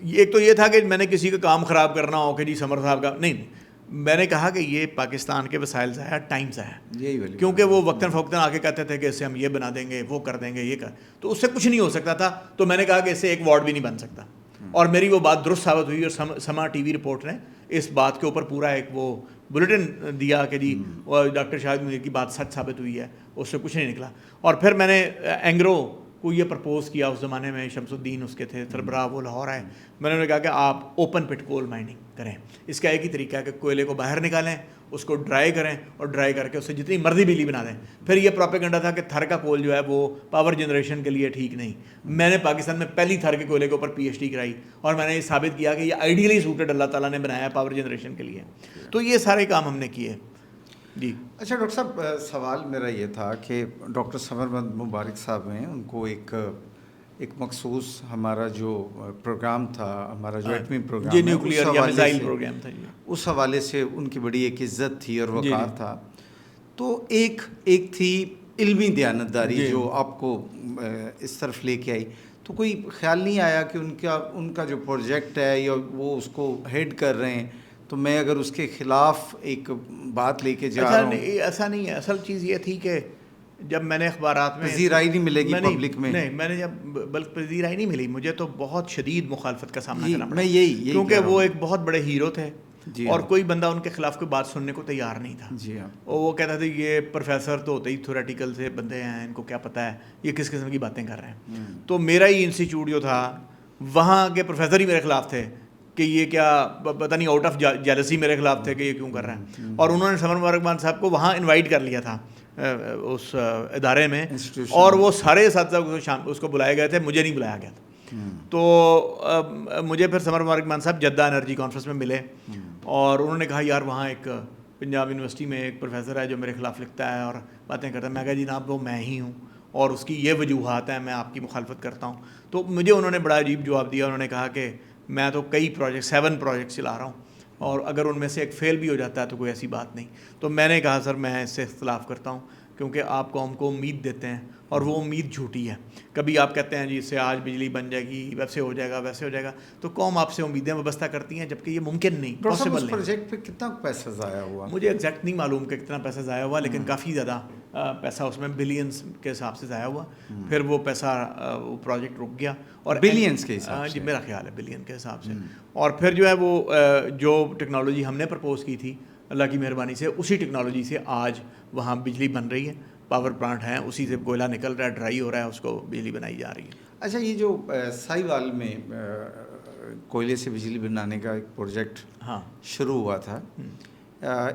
ایک تو یہ تھا کہ میں نے کسی کا کام خراب کرنا ہو کہ جی سمر صاحب کا نہیں، میں نے کہا کہ یہ پاکستان کے وسائل ضائع، ٹائم ضائع، کیونکہ وہ وقتاً فوقتاً آ کے کہتے تھے کہ اس سے ہم یہ بنا دیں گے، وہ کر دیں گے، یہ تو اس سے کچھ نہیں ہو سکتا تھا. تو میں نے کہا کہ اس سے ایک وارڈ بھی نہیں بن سکتا. اور میری وہ بات درست ثابت ہوئی اور سما ٹی وی رپورٹ نے اس بات کے اوپر پورا ایک وہ بلیٹن دیا کہ جی ڈاکٹر شاہد منیر کی بات سچ ثابت ہوئی ہے. اس سے کچھ نہیں نکلا. اور پھر میں نے اینگرو کو یہ پرپوز کیا. اس زمانے میں شمس الدین اس کے تھے سربراہ، وہ لاہور آئے. میں نے کہا کہ آپ اوپن پٹ کول مائننگ کریں. اس کا ایک ہی طریقہ ہے کہ کوئلے کو باہر نکالیں، اس کو ڈرائی کریں اور ڈرائی کر کے اس سے جتنی مرضی بجلی بنا دیں. پھر یہ پروپیگنڈا تھا کہ تھر کا کول جو ہے وہ پاور جنریشن کے لیے ٹھیک نہیں. میں نے پاکستان میں پہلی تھر کے کوئلے کے اوپر پی ایچ ڈی کرائی اور میں نے یہ ثابت کیا کہ یہ آئیڈیلی سوٹڈ اللہ تعالیٰ نے بنایا ہے پاور جنریشن کے لیے. تو یہ سارے کام ہم نے کیے. جی اچھا ڈاکٹر صاحب، سوال میرا یہ تھا کہ ڈاکٹر سمر مبارک صاحب ہیں، ان کو ایک مخصوص ہمارا جو پروگرام تھا، ہمارا جو ایٹمی پروگرام، نیوکلیئر یا میزائل پروگرام تھا، اس حوالے سے ان کی بڑی ایک عزت تھی اور وقار تھا. تو ایک تھی علمی دیانتداری جو آپ کو اس طرف لے کے آئی. تو کوئی خیال نہیں آیا کہ ان کا جو پروجیکٹ ہے یا وہ اس کو ہیڈ کر رہے ہیں تو میں اگر اس کے خلاف ایک بات لے کے جا رہا ہوں؟ ایسا نہیں ہے. اصل چیز یہ تھی کہ جب میں نے اخبارات میں پذیرائی نہیں ملے گی پبلک میں. نہیں، میں نے جب بلکہ پذیرائی نہیں ملی، مجھے تو بہت شدید مخالفت کا سامنا کرنا پڑا. میں یہی کیونکہ وہ ایک بہت بڑے ہیرو تھے اور کوئی بندہ ان کے خلاف کوئی بات سننے کو تیار نہیں تھا. جی ہاں. اور وہ کہتا تھا یہ پروفیسر تو ہوتے ہی تھیوریٹیکل سے بندے ہیں، ان کو کیا پتہ ہے یہ کس قسم کی باتیں کر رہے ہیں. تو میرا ہی انسٹیٹیوٹ جو تھا وہاں کے پروفیسر ہی میرے خلاف تھے کہ یہ کیا پتہ نہیں آؤٹ آف جیلسی میرے خلاف تھے کہ یہ کیوں کر رہے ہیں. اور انہوں نے سمر مبارک خان صاحب کو وہاں انوائٹ کر لیا تھا اس ادارے میں, اور وہ سارے اساتذہ اس کو بلائے گئے تھے, مجھے نہیں بلایا گیا تھا. تو مجھے پھر سمر مبارک خان صاحب جدہ انرجی کانفرنس میں ملے, اور انہوں نے کہا یار وہاں ایک پنجاب یونیورسٹی میں ایک پروفیسر ہے جو میرے خلاف لکھتا ہے اور باتیں کرتا ہے. میں کہا جناب وہ میں ہی ہوں, اور اس کی یہ وجوہات ہیں, میں آپ کی مخالفت کرتا ہوں. تو مجھے انہوں نے بڑا عجیب جواب دیا. انہوں نے کہا کہ میں تو کئی پروجیکٹ 7 پروجیکٹ چلا رہا ہوں, اور اگر ان میں سے ایک فیل بھی ہو جاتا ہے تو کوئی ایسی بات نہیں. تو میں نے کہا سر میں اس سے اختلاف کرتا ہوں, کیونکہ آپ قوم کو امید دیتے ہیں اور وہ امید جھوٹی ہے. کبھی آپ کہتے ہیں جی اس سے آج بجلی بن جائے گی, ویسے ہو جائے گا, ویسے ہو جائے گا, تو قوم آپ سے امیدیں وابستہ کرتی ہیں, جبکہ یہ ممکن نہیں, پاسبل نہیں. پروجیکٹ پہ کتنا پیسہ ضائع ہوا؟ مجھے ایگزیکٹ نہیں معلوم کہ کتنا پیسہ ضائع ہوا, لیکن کافی زیادہ پیسہ اس میں بلینس کے حساب سے ضائع ہوا. پھر وہ پیسہ وہ پروجیکٹ رک گیا, اور بلینس کے حساب سے؟ جی میرا خیال ہے بلین کے حساب سے. اور پھر جو ہے وہ جو ٹیکنالوجی ہم نے پرپوز کی تھی اللہ کی مہربانی سے, اسی ٹیکنالوجی سے آج وہاں بجلی بن رہی ہے. پاور پلانٹ ہیں, اسی سے کوئلہ نکل رہا ہے, ڈرائی ہو رہا ہے, اس کو بجلی بنائی جا رہی ہے. اچھا, یہ جو ساہیوال میں کوئلے سے بجلی بنانے کا ایک پروجیکٹ شروع ہوا تھا,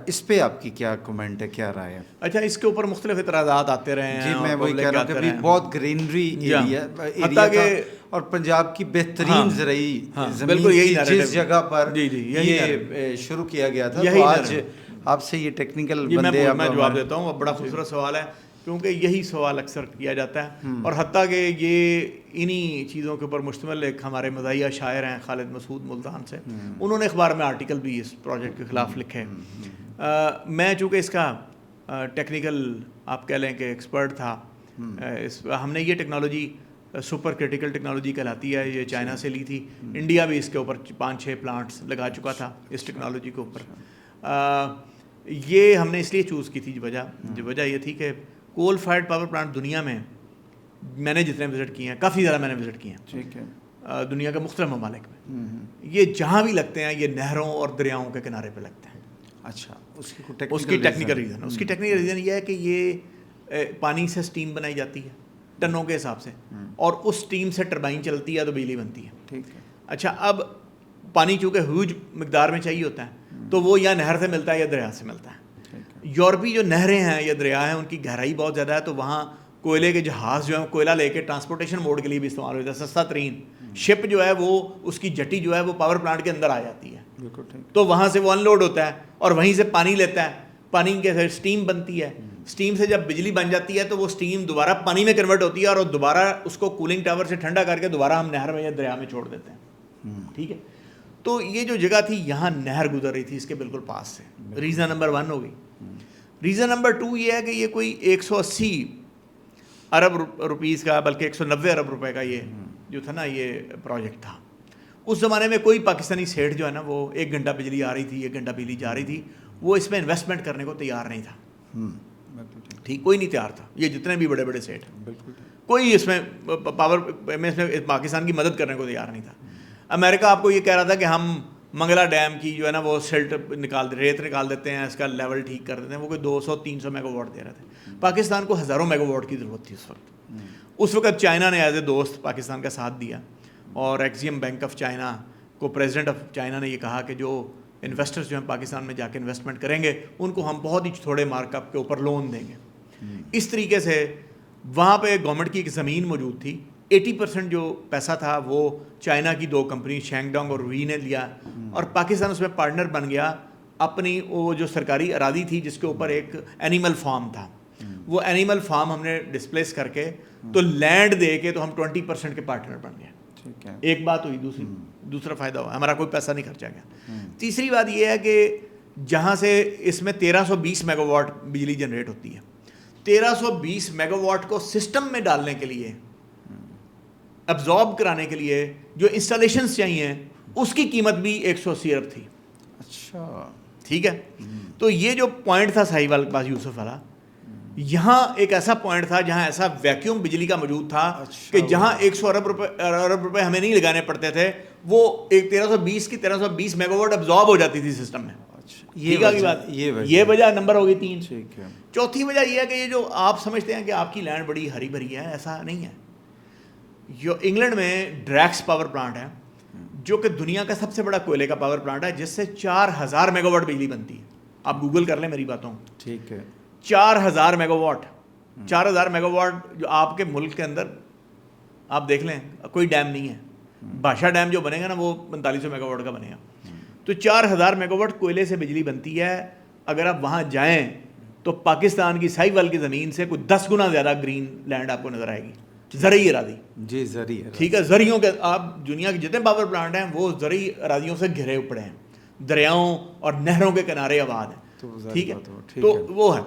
اس پہ آپ کی کیا کمنٹ ہے, کیا رائے ہے؟ اچھا, اس کے اوپر مختلف اعتراضات آتے رہے ہیں. جی میں وہی کہہ رہا ہوں کہ بہت گرینری ایریا تھا, اور پنجاب کی بہترین زرعی زمین جس جگہ پر یہ شروع کیا گیا تھا. تو آج آپ سے یہ ٹیکنیکل بندے, میں جواب دیتا ہوں. بڑا خوبصورت سوال ہے, کیونکہ یہی سوال اکثر کیا جاتا ہے, اور حتیٰ کہ یہ انہی چیزوں کے اوپر مشتمل ایک ہمارے مزاحیہ شاعر ہیں خالد مسعود ملتان سے, انہوں نے اخبار میں آرٹیکل بھی اس پروجیکٹ کے خلاف لکھے. میں چونکہ اس کا ٹیکنیکل آپ کہہ لیں کہ ایکسپرٹ تھا, ہم نے یہ ٹیکنالوجی سپر کرٹیکل ٹیکنالوجی کہلاتی ہے, یہ چائنا سے لی تھی. انڈیا بھی اس کے اوپر 5-6 پلانٹس لگا چکا تھا اس ٹیکنالوجی کے اوپر. یہ ہم نے اس لیے چوز کی تھی, وجہ یہ تھی کہ کول فائرڈ پاور پلانٹ دنیا میں نے جتنے وزٹ کیے ہیں, کافی زیادہ میں نے وزٹ کیے ہیں دنیا کے مختلف ممالک میں, یہ جہاں بھی لگتے ہیں یہ نہروں اور دریاؤں کے کنارے پہ لگتے ہیں. اچھا, اس کی ٹیکنیکل ریزن یہ ہے کہ یہ پانی سے اسٹیم بنائی جاتی ہے ٹنوں کے حساب سے, اور اس اسٹیم سے ٹربائن چلتی ہے تو بجلی بنتی ہے. ٹھیک ہے. اچھا, اب پانی چونکہ ہیوج مقدار میں چاہیے ہوتا ہے, تو وہ یا نہر سے ملتا ہے یا دریا سے ملتا ہے. یورپی جو نہریں ہیں یا دریا ہیں ان کی گہرائی بہت زیادہ ہے, تو وہاں کوئلے کے جہاز جو ہیں کوئلہ لے کے ٹرانسپورٹیشن موڈ کے لیے بھی استعمال ہوتا ہے. سستا ترین شپ جو ہے وہ اس کی جٹی جو ہے وہ پاور پلانٹ کے اندر آ جاتی ہے, تو وہاں سے وہ ان لوڈ ہوتا ہے اور وہیں سے پانی لیتا ہے, پانی کے اسٹیم بنتی ہے. اسٹیم سے جب بجلی بن جاتی ہے تو وہ اسٹیم دوبارہ پانی میں کنورٹ ہوتی ہے, اور دوبارہ اس کو کولنگ ٹاور سے ٹھنڈا کر کے دوبارہ ہم نہر میں یا دریا میں چھوڑ دیتے ہیں. ٹھیک ہے, تو یہ جو جگہ تھی یہاں نہر گزر رہی تھی اس کے بالکل پاس سے. ریزن نمبر 1 ہو گئی. ریزن نمبر 2 یہ ہے کہ یہ کوئی 180 ارب روپیز کا, بلکہ 190 ارب روپے کا یہ جو تھا نا یہ پروجیکٹ تھا. اس زمانے میں کوئی پاکستانی سیٹھ جو ہے نا, وہ 1 گھنٹہ بجلی آ رہی تھی, 1 گھنٹہ بجلی جا رہی تھی, وہ اس میں انویسٹمنٹ کرنے کو تیار نہیں تھا. ٹھیک, کوئی نہیں تیار تھا. یہ جتنے بھی بڑے بڑے سیٹ ہیں کوئی اس میں پاور میں پاکستان کی مدد کرنے کو تیار نہیں تھا. امریکہ آپ کو یہ کہہ رہا تھا کہ ہم منگلا ڈیم کی جو ہے نا وہ سلٹ ریت نکال دیتے ہیں, اس کا لیول ٹھیک کر دیتے ہیں. وہ کوئی 200-300 میگا واٹ دے رہے تھے. پاکستان کو ہزاروں میگا واٹ کی ضرورت تھی اس وقت. اس وقت چائنا نے ایز اے دوست پاکستان کا ساتھ دیا, اور ایکزیم بینک آف چائنا کو پریزیڈنٹ آف چائنا نے یہ کہا کہ جو انویسٹرز جو ہیں پاکستان میں جا کے انویسٹمنٹ کریں گے ان کو ہم بہت ہی تھوڑے مارک اپ کے اوپر لون دیں گے. اس طریقے سے وہاں پہ گورنمنٹ کی ایک زمین موجود تھی, 80% جو پیسہ تھا وہ چائنا کی 2 کمپنی شینگ ڈانگ اور وی نے لیا, اور پاکستان اس میں پارٹنر بن گیا. اپنی وہ جو سرکاری اراضی تھی جس کے اوپر ایک اینیمل فارم تھا, وہ اینیمل فارم ہم نے ڈسپلیس کر کے تو لینڈ دے کے تو ہم 20% کے پارٹنر بن گئے. ایک بات ہوئی. دوسرا فائدہ ہوا, ہمارا کوئی پیسہ نہیں خرچا گیا. تیسری بات یہ ہے کہ جہاں سے اس میں 1320 میگا واٹ بجلی جنریٹ ہوتی ہے, 1320 میگا واٹ کو سسٹم میں ڈالنے کے لیے, ابزارب کرانے کے لیے جو انسٹالیشنز چاہیے اس کی قیمت بھی 180 ارب تھی. اچھا, ٹھیک ہے. تو یہ جو پوائنٹ تھا ساہیوال کے پاس یوسف والا, یہاں ایک ایسا پوائنٹ تھا جہاں ایسا ویکیوم بجلی کا موجود تھا کہ جہاں 100 ارب روپے ہمیں نہیں لگانے پڑتے تھے, وہ ایک 1320 میگا واٹ ابزارب ہو جاتی تھی سسٹم میں. یہ وجہ نمبر ہو گئی 3. چوتھی وجہ یہ ہے کہ یہ جو آپ سمجھتے ہیں کہ آپ کی لینڈ بڑی ہری بھری ہے, ایسا نہیں ہے. جو انگلینڈ میں ڈریکس پاور پلانٹ ہے جو کہ دنیا کا سب سے بڑا کوئلے کا پاور پلانٹ ہے، جس سے 4000 میگا واٹ بجلی بنتی ہے. آپ گوگل کر لیں میری باتوں. ٹھیک ہے. 4000 میگا واٹ. 4000 میگا واٹ جو آپ کے ملک کے اندر آپ دیکھ لیں کوئی ڈیم نہیں ہے. بھاشا ڈیم جو بنے گا نا وہ 4500 میگا واٹ کا بنے گا. تو 4000 میگا واٹ کوئلے سے بجلی بنتی ہے. اگر آپ وہاں جائیں تو پاکستان کی ساہیوال کی زمین سے کوئی 10 گنا زیادہ گرین لینڈ آپ کو نظر آئے گی. زرعی اراضی. جی زرعی ہے. ٹھیک ہے. زرعیوں کے آپ دنیا کے جتنے پاور پلانٹ ہیں وہ زرعی اراضیوں سے گھرے پڑے ہیں. دریاؤں اور نہروں کے کنارے آباد ہیں. ٹھیک ہے. تو وہ ہے.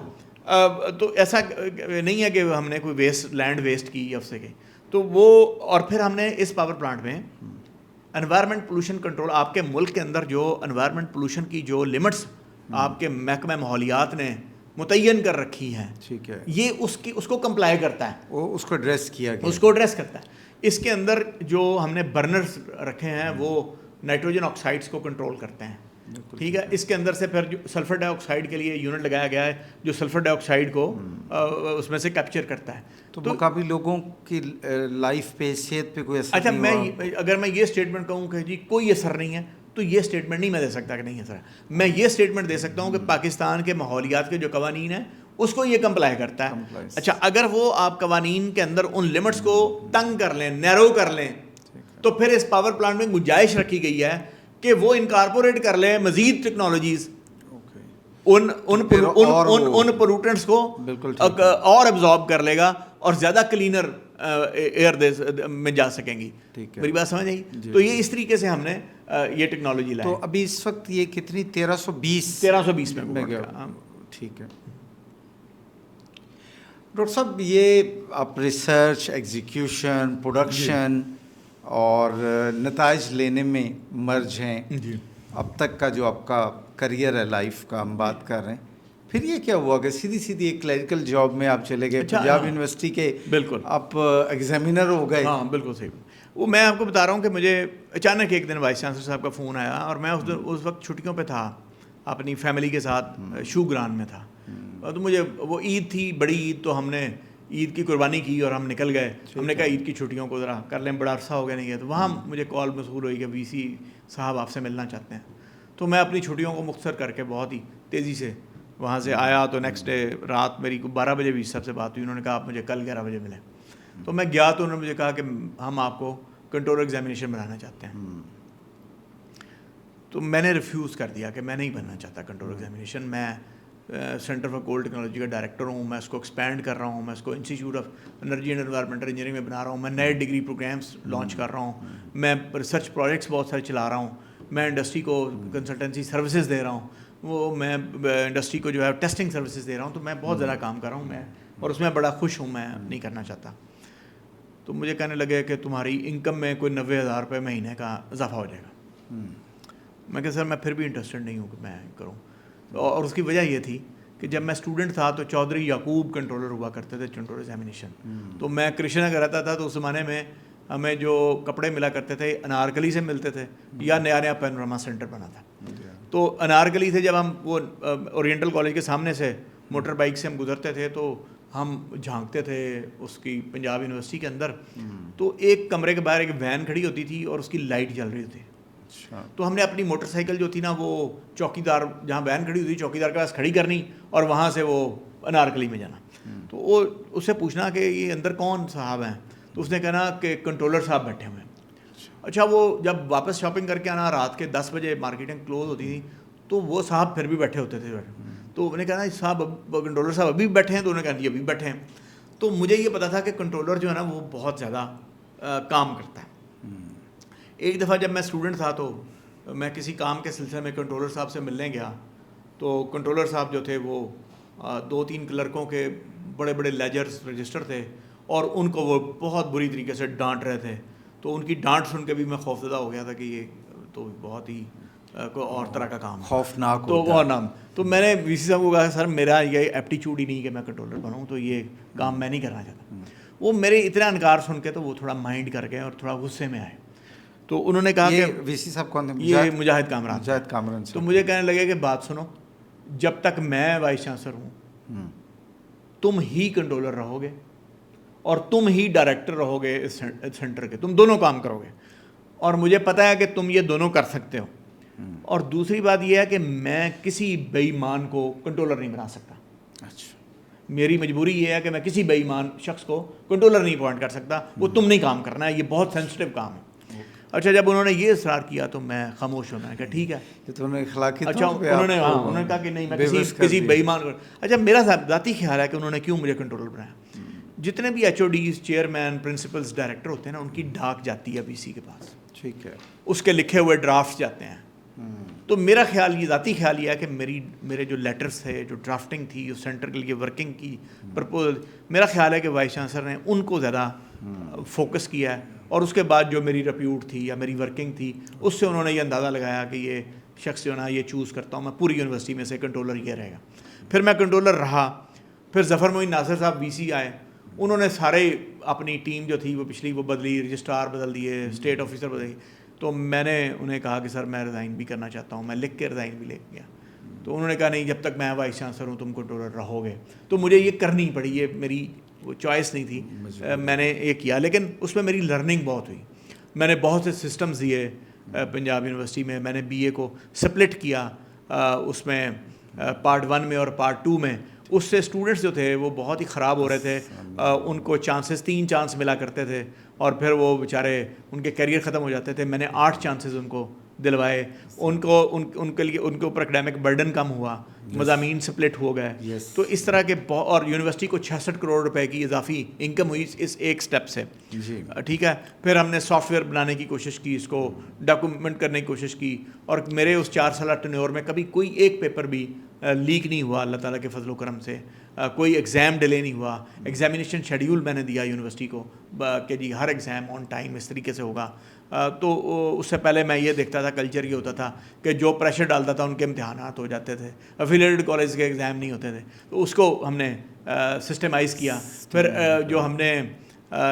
تو ایسا نہیں ہے کہ ہم نے کوئی لینڈ ویسٹ کی یا اس سے کی. تو وہ اور پھر ہم نے اس پاور پلانٹ میں انوائرمنٹ پولوشن کنٹرول، آپ کے ملک کے اندر جو انوائرمنٹ پولوشن کی جو لمٹس آپ کے محکمہ ماحولیات نے متعین کر رکھی ہیں، ٹھیک ہے، یہ اس کو کمپلائی کرتا ہے. وہ اس کو ایڈریس کیا گیا، اس کو ایڈریس کرتا ہے. اس کے اندر جو ہم نے برنرز رکھے ہیں وہ نائٹروجن آکسائڈس کو کنٹرول کرتے ہیں. ٹھیک ہے. اس کے اندر سے پھر جو سلفر ڈائی آکسائڈ کے لیے یونٹ لگایا گیا ہے جو سلفر ڈائی آکسائڈ کو اس میں سے کیپچر کرتا ہے. تو مقامی لوگوں کی لائف پہ، صحت پہ کوئی اثر اچھا نہیں ہوا؟ اگر میں یہ اسٹیٹمنٹ کہوں کہ جی کوئی اثر نہیں ہے تو یہ اسٹیٹمنٹ نہیں میں دے سکتا کہ نہیں اثر ہے. میں یہ اسٹیٹمنٹ دے سکتا ہوں کہ پاکستان کے ماحولیات کے جو قوانین ہیں اس کو یہ کمپلائی کرتا ہے. اچھا اگر وہ آپ قوانین کے اندر ان لمٹس کو تنگ کر لیں، نیرو کر لیں، تو پھر اس پاور پلانٹ میں گنجائش رکھی گئی ہے کہ وہ انکارپوریٹ کر لیں مزید ٹیکنالوجیز، ان پولوٹنٹس کو اور ایبزارب کر لے گا اور زیادہ کلینر ایئر میں جا سکیں گی. میری بات سمجھ آئی؟ تو یہ اس طریقے سے ہم نے یہ ٹیکنالوجی لائی. تو ابھی اس وقت یہ کتنی 1320 میں. ٹھیک ہے. ڈاکٹر صاحب یہ آپ ریسرچ، ایگزیکیوشن، پروڈکشن اور نتائج لینے میں مرج ہیں. اب تک کا جو آپ کا کریئر ہے، لائف کا ہم بات کر رہے ہیں، پھر یہ کیا ہوا کہ سیدھی ایک کلریکل جاب میں آپ چلے گئے پنجاب یونیورسٹی کے؟ بالکل. آپ ایگزامینر ہو گئے. ہاں بالکل صحیح. وہ میں آپ کو بتا رہا ہوں کہ مجھے اچانک ایک دن وائس چانسلر صاحب کا فون آیا اور میں اس وقت چھٹیوں پہ تھا، اپنی فیملی کے ساتھ شو گران میں تھا. تو مجھے وہ عید تھی، بڑی عید، تو ہم نے عید کی قربانی کی اور ہم نکل گئے. ہم نے کہا عید کی چھٹیوں کو ذرا کر لیں، بڑا عرصہ ہو گیا نہیں ہے. تو وہاں مجھے کال موصول ہوئی کہ وی سی صاحب آپ سے ملنا چاہتے ہیں. تو میں اپنی چھٹیوں کو مختصر کر کے بہت ہی تیزی سے وہاں سے آیا. تو نیکسٹ ڈے رات میری 12 بجے وی سی صاحب سے بات ہوئی. انہوں نے کہا آپ مجھے کل 11 بجے ملیں. تو میں گیا تو انہوں نے مجھے کہا کہ ہم آپ کو کنٹرول ایگزامینیشن بنانا چاہتے ہیں. تو میں نے ریفیوز کر دیا کہ میں نہیں بننا چاہتا کنٹرول ایگزامینیشن. میں سینٹر فار کول ٹیکنالوجی کا ڈائریکٹر ہوں. میں اس کو ایکسپینڈ کر رہا ہوں. میں اس کو institute of energy and environmental engineering میں بنا رہا ہوں. میں نئے ڈگری پروگرامس لانچ کر رہا ہوں. میں ریسرچ پروجیکٹس بہت سارے چلا رہا ہوں. میں انڈسٹری کو کنسلٹنسی سروسز دے رہا ہوں. وہ میں انڈسٹری کو جو ہے ٹیسٹنگ سروسز دے رہا ہوں. تو میں بہت زیادہ کام کر رہا ہوں میں، اور اس میں بڑا خوش ہوں. میں نہیں کرنا چاہتا. تو مجھے کہنے لگے کہ تمہاری انکم میں کوئی 90,000 روپے مہینے کا اضافہ ہو جائے گا. میں کہ سر میں پھر بھی انٹرسٹڈ نہیں ہوں کہ میں کروں. اور اس کی وجہ یہ تھی کہ جب میں اسٹوڈنٹ تھا تو چودھری یعقوب کنٹرولر ہوا کرتے تھے کنٹرول ایگزامینیشن. تو میں کرشنا نگر رہتا تھا. تو اس زمانے میں ہمیں جو کپڑے ملا کرتے تھے انارکلی سے ملتے تھے یا نیا پینورما سینٹر بنا تھا. تو انارکلی سے جب ہم وہ اورینٹل کالج کے سامنے سے موٹر بائک سے ہم گزرتے تھے تو ہم جھانکتے تھے اس کی پنجاب یونیورسٹی کے اندر. تو ایک کمرے کے باہر ایک وین کھڑی ہوتی تھی اور اس کی لائٹ جل رہی تھی. تو ہم نے اپنی موٹر سائیکل جو تھی نا وہ چوکی دار جہاں وین کھڑی ہوئی تھی چوکی دار کے پاس کھڑی کرنی اور وہاں سے وہ انارکلی میں جانا. تو وہ اس سے پوچھنا کہ یہ اندر کون صاحب ہیں. تو اس نے کہنا کہ کنٹرولر صاحب بیٹھے ہوئے ہیں. اچھا وہ جب واپس شاپنگ کر کے آنا رات کے 10 بجے مارکیٹنگ کلوز ہوتی تھی تو وہ صاحب پھر بھی بیٹھے ہوتے تھے. تو انہوں نے کہا صاحب کنٹرولر صاحب ابھی بیٹھے ہیں. تو انہوں نے کہا جی ابھی بیٹھے ہیں. تو مجھے یہ پتا تھا کہ کنٹرولر جو ہے نا وہ بہت زیادہ کام کرتا ہے. ایک دفعہ جب میں اسٹوڈنٹ تھا تو میں کسی کام کے سلسلے میں کنٹرولر صاحب سے ملنے گیا. تو کنٹرولر صاحب جو تھے وہ 2-3 کلرکوں کے بڑے بڑے لیجرز رجسٹر تھے اور ان کو وہ بہت بری طریقے سے ڈانٹ رہے تھے. تو ان کی ڈانٹ سن کے بھی میں خوفزدہ ہو گیا تھا کہ یہ تو بہت ہی کوئی اور طرح کا کام خوفناک تو وہ نام. تو میں نے وی سی صاحب کو کہا سر میرا یہ ایپٹیچیوڈ ہی نہیں کہ میں کنٹرولر بنوں. تو یہ کام میں نہیں کرنا چاہتا. وہ میرے اتنا انکار سن کے تو وہ تھوڑا مائنڈ کر گئے اور تھوڑا غصے میں آئے. تو انہوں نے کہا کہ وی سی صاحب کون تھے؟ یہ مجاہد کامران. تو مجھے کہنے لگے کہ بات سنو، جب تک میں وائس چانسلر ہوں تم ہی کنٹرولر رہو گے اور تم ہی ڈائریکٹر رہو گے اس سینٹر کے. تم دونوں کام کرو گے. اور مجھے پتہ ہے کہ تم یہ دونوں کر سکتے ہو. اور دوسری بات یہ ہے کہ میں کسی بے ایمان کو کنٹرولر نہیں بنا سکتا. اچھا. میری مجبوری یہ ہے کہ میں کسی بے ایمان شخص کو کنٹرولر نہیں اپوائنٹ کر سکتا. وہ تم نہیں کام کرنا ہے, یہ بہت سینسٹیو کام ہے. اچھا, جب انہوں نے یہ اصرار کیا تو میں خاموش ہونا ہے کہ ٹھیک ہے. اچھا, انہوں نے کہا کہ نہیں میں کسی بے ایمان کو. اچھا, میرا ذاتی خیال ہے کہ انہوں نے کیوں مجھے کنٹرولر بنایا. جتنے بھی H O Ds, chairman, principals, director ہوتے ہیں نا, ان کی ڈاک جاتی ہے وی سی کے پاس. ٹھیک ہے. اس کے لکھے ہوئے ڈرافٹ جاتے ہیں. تو میرا خیال یہ ذاتی خیال یہ ہے کہ میرے جو لیٹرز تھے, جو ڈرافٹنگ تھی, جو سینٹر کے لیے ورکنگ کی پرپوزل, میرا خیال ہے کہ وائس چانسلر نے ان کو زیادہ فوکس کیا ہے. اور اس کے بعد جو میری ریپیوٹ تھی یا میری ورکنگ تھی, اس سے انہوں نے یہ اندازہ لگایا کہ یہ شخص جو نا یہ چوز کرتا ہوں میں, پوری یونیورسٹی میں سے کنٹرولر یہ رہے گا. پھر میں کنٹرولر رہا. پھر ظفر معین ناصر صاحب وی سی آئے. انہوں نے سارے اپنی ٹیم جو تھی وہ پچھلی وہ بدلی, رجسٹرار بدل دیے, اسٹیٹ آفیسر بدلی. تو میں نے انہیں کہا کہ سر میں ریزائن بھی کرنا چاہتا ہوں. میں لکھ کے ریزائن بھی لے گیا. تو انہوں نے کہا نہیں, جب تک میں وائس چانسلر ہوں تم کنٹرولر رہو گے. تو مجھے یہ کرنی پڑی, یہ میری وہ چوائس نہیں تھی, میں نے یہ کیا. لیکن اس میں میری لرننگ بہت ہوئی. میں نے بہت سے سسٹمز دیے پنجاب یونیورسٹی میں. میں نے بی اے کو سپلٹ کیا اس میں پارٹ 1 میں اور پارٹ 2 میں. اس سے اسٹوڈنٹس جو تھے وہ بہت ہی خراب ہو رہے تھے. ان کو 3 چانس ملا کرتے تھے اور پھر وہ بیچارے ان کے کیریئر ختم ہو جاتے تھے. میں نے 8 چانسز ان کو دلوائے. ان کے لیے ان کے اوپر اکیڈیمک برڈن کم ہوا, مضامین سپلٹ ہو گئے. تو اس طرح کے اور یونیورسٹی کو 66 کروڑ روپے کی اضافی انکم ہوئی اس ایک سٹیپ سے. ٹھیک ہے. پھر ہم نے سافٹ ویئر بنانے کی کوشش کی, اس کو ڈاکومنٹ کرنے کی کوشش کی. اور میرے اس 4 سالہ ٹینیور میں کبھی کوئی ایک پیپر بھی لیک نہیں ہوا اللہ تعالیٰ کے فضل و کرم سے. کوئی ایگزام ڈیلے نہیں ہوا. ایگزامینیشن شیڈیول میں نے دیا یونیورسٹی کو کہ جی ہر ایگزام آن ٹائم اس طریقے سے ہوگا. تو اس سے پہلے میں یہ دیکھتا تھا, کلچر یہ ہوتا تھا کہ جو پریشر ڈالتا تھا ان کے امتحانات ہو جاتے تھے, افیلیٹڈ کالج کے ایگزام نہیں ہوتے تھے. تو اس کو ہم نے سسٹمائز کیا. پھر جو ہم نے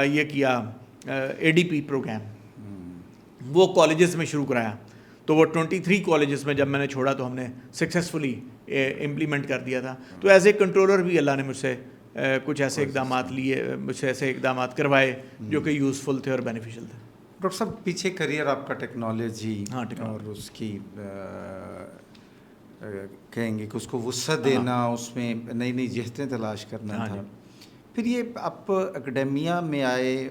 یہ کیا اے ڈی پی پروگرام, وہ کالجز میں شروع کرایا. تو وہ 23 کالجز میں جب میں نے چھوڑا تو ہم نے سکسیزفلی امپلیمنٹ کر دیا تھا. تو ایز اے کنٹرولر بھی اللہ نے مجھ سے کچھ ایسے اقدامات لیے, مجھ سے ایسے اقدامات کروائے جو کہ یوزفل تھے اور بینیفیشل تھے. ڈاکٹر صاحب, پیچھے کریئر آپ کا ٹیکنالوجی اور اس کی کہیں گے کہ اس کو وسعت دینا, اس میں نئی نئی جہتیں تلاش کرنا تھا. پھر یہ آپ اکیڈیمیا میں آئے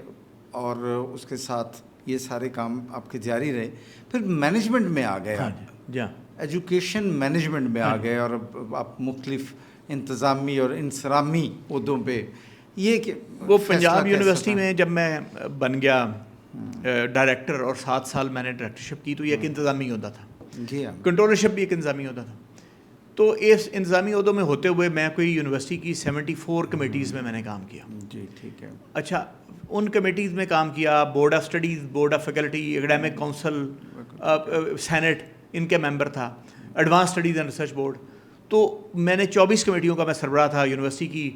اور اس کے ساتھ یہ سارے کام آپ کے جاری رہے. پھر مینجمنٹ میں آ گئے, ایجوکیشن مینجمنٹ میں آ گئے, اور آپ مختلف انتظامی اور انصرامی عہدوں پہ. یہ کہ وہ پنجاب یونیورسٹی میں جب میں بن گیا ڈائریکٹر اور 7 سال میں نے ڈائریکٹرشپ کی, تو یہ ایک انتظامی عہدہ تھا. کنٹرولرشپ بھی ایک انتظامی عہدہ تھا. تو اس انتظامی عہدوں میں ہوتے ہوئے میں کوئی یونیورسٹی کی 74 کمیٹیز میں نے کام کیا. جی ٹھیک ہے. اچھا, ان کمیٹیز میں کام کیا. Board of studies, board of faculty, academic council, senate, ان کے ممبر تھا, advance studies and research board. تو میں نے 24 کمیٹیوں کا میں سربراہ تھا. یونیورسٹی کی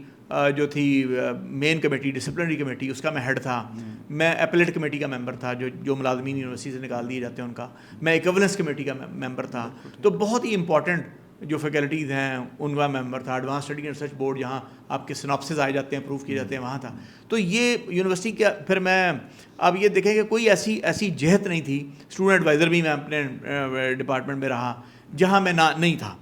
جو تھی مین کمیٹی, ڈسپلنری کمیٹی, اس کا میں ہیڈ تھا. میں اپیلیٹ کمیٹی کا ممبر تھا, جو ملازمین یونیورسٹی سے نکال دیے جاتے ہیں ان کا. میں ایکویولنس کمیٹی کا ممبر تھا. تو بہت ہی امپورٹنٹ جو فیکلٹیز ہیں ان کا ممبر تھا. Advance study and research board, جہاں آپ کے سناپسز آئے جاتے ہیں, پروف کیے جاتے ہیں, وہاں تھا. تو یہ یونیورسٹی کا پھر میں اب یہ دیکھیں کہ کوئی ایسی جہت نہیں تھی. اسٹوڈنٹ ایڈوائزر بھی میں اپنے ڈپارٹمنٹ میں رہا جہاں میں نہیں تھا.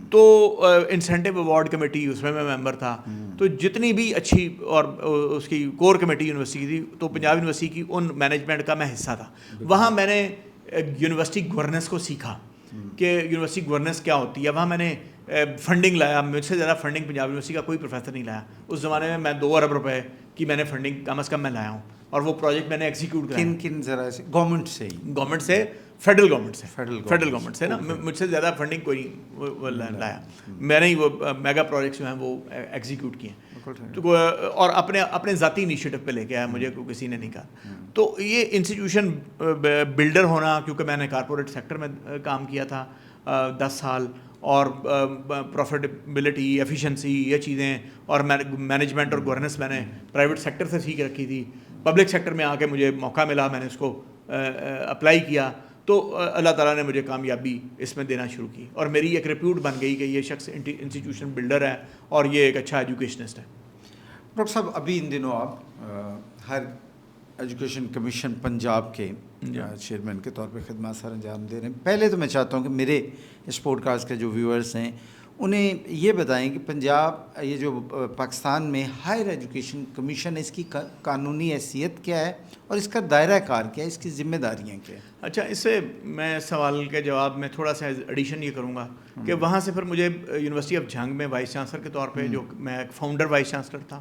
تو انسینٹیو ایوارڈ کمیٹی, اس میں ممبر تھا. تو جتنی بھی اچھی اور اس کی کور کمیٹی یونیورسٹی کی تھی, تو پنجاب یونیورسٹی کی ان مینجمنٹ کا میں حصہ تھا. وہاں میں نے یونیورسٹی گورننس کو سیکھا کہ یونیورسٹی گورننس کیا ہوتی ہے. وہاں میں نے فنڈنگ لایا. مجھ سے زیادہ فنڈنگ پنجاب یونیورسٹی کا کوئی پروفیسر نہیں لایا. اس زمانے میں 2 ارب روپے کی میں نے فنڈنگ کم از کم میں لایا ہوں, اور وہ پروجیکٹ میں نے ایگزیکیوٹ کرایا. کن ذرا سے گورنمنٹ سے فیڈرل گورنمنٹ سے نا, مجھ سے زیادہ فنڈنگ کوئی لایا. میں نے ہی وہ میگا پروجیکٹس جو ہیں وہ ایگزیکیوٹ کیے ہیں, اور اپنے ذاتی انیشیٹو پہ لے کے آیا, مجھے کسی نے نہیں کہا. تو یہ انسٹیٹیوشن بلڈر ہونا, کیونکہ میں نے کارپوریٹ سیکٹر میں کام کیا تھا 10 سال, اور پروفیٹیبلٹی, ایفیشنسی, یہ چیزیں, اور مینجمنٹ اور گورننس میں نے پرائیویٹ سیکٹر سے سیکھ رکھی تھی. پبلک سیکٹر میں آ کے مجھے موقع ملا, میں نے اس کو اپلائی کیا. تو اللہ تعالیٰ نے مجھے کامیابی اس میں دینا شروع کی, اور میری ایک ریپیوٹ بن گئی کہ یہ شخص انسٹیٹیوشن بلڈر ہے اور یہ ایک اچھا ایجوکیشنسٹ ہے. ڈاکٹر صاحب, ابھی ان دنوں آپ ہر ایجوکیشن کمیشن پنجاب کے چیئرمین کے طور پہ خدمات سر انجام دے رہے ہیں. پہلے تو میں چاہتا ہوں کہ میرے اس پوڈ کاسٹ کے جو ویورز ہیں انہیں یہ بتائیں کہ پنجاب یہ جو پاکستان میں ہائر ایجوکیشن کمیشن ہے اس کی قانونی حیثیت کیا ہے اور اس کا دائرہ کار کیا ہے, اس کی ذمہ داریاں کیا ہیں؟ اچھا, اس سے میں سوال کے جواب میں تھوڑا سا ایڈیشن یہ کروں گا کہ وہاں سے پھر مجھے یونیورسٹی آف جھنگ میں وائس چانسلر کے طور پہ, جو میں ایک فاؤنڈر وائس چانسلر تھا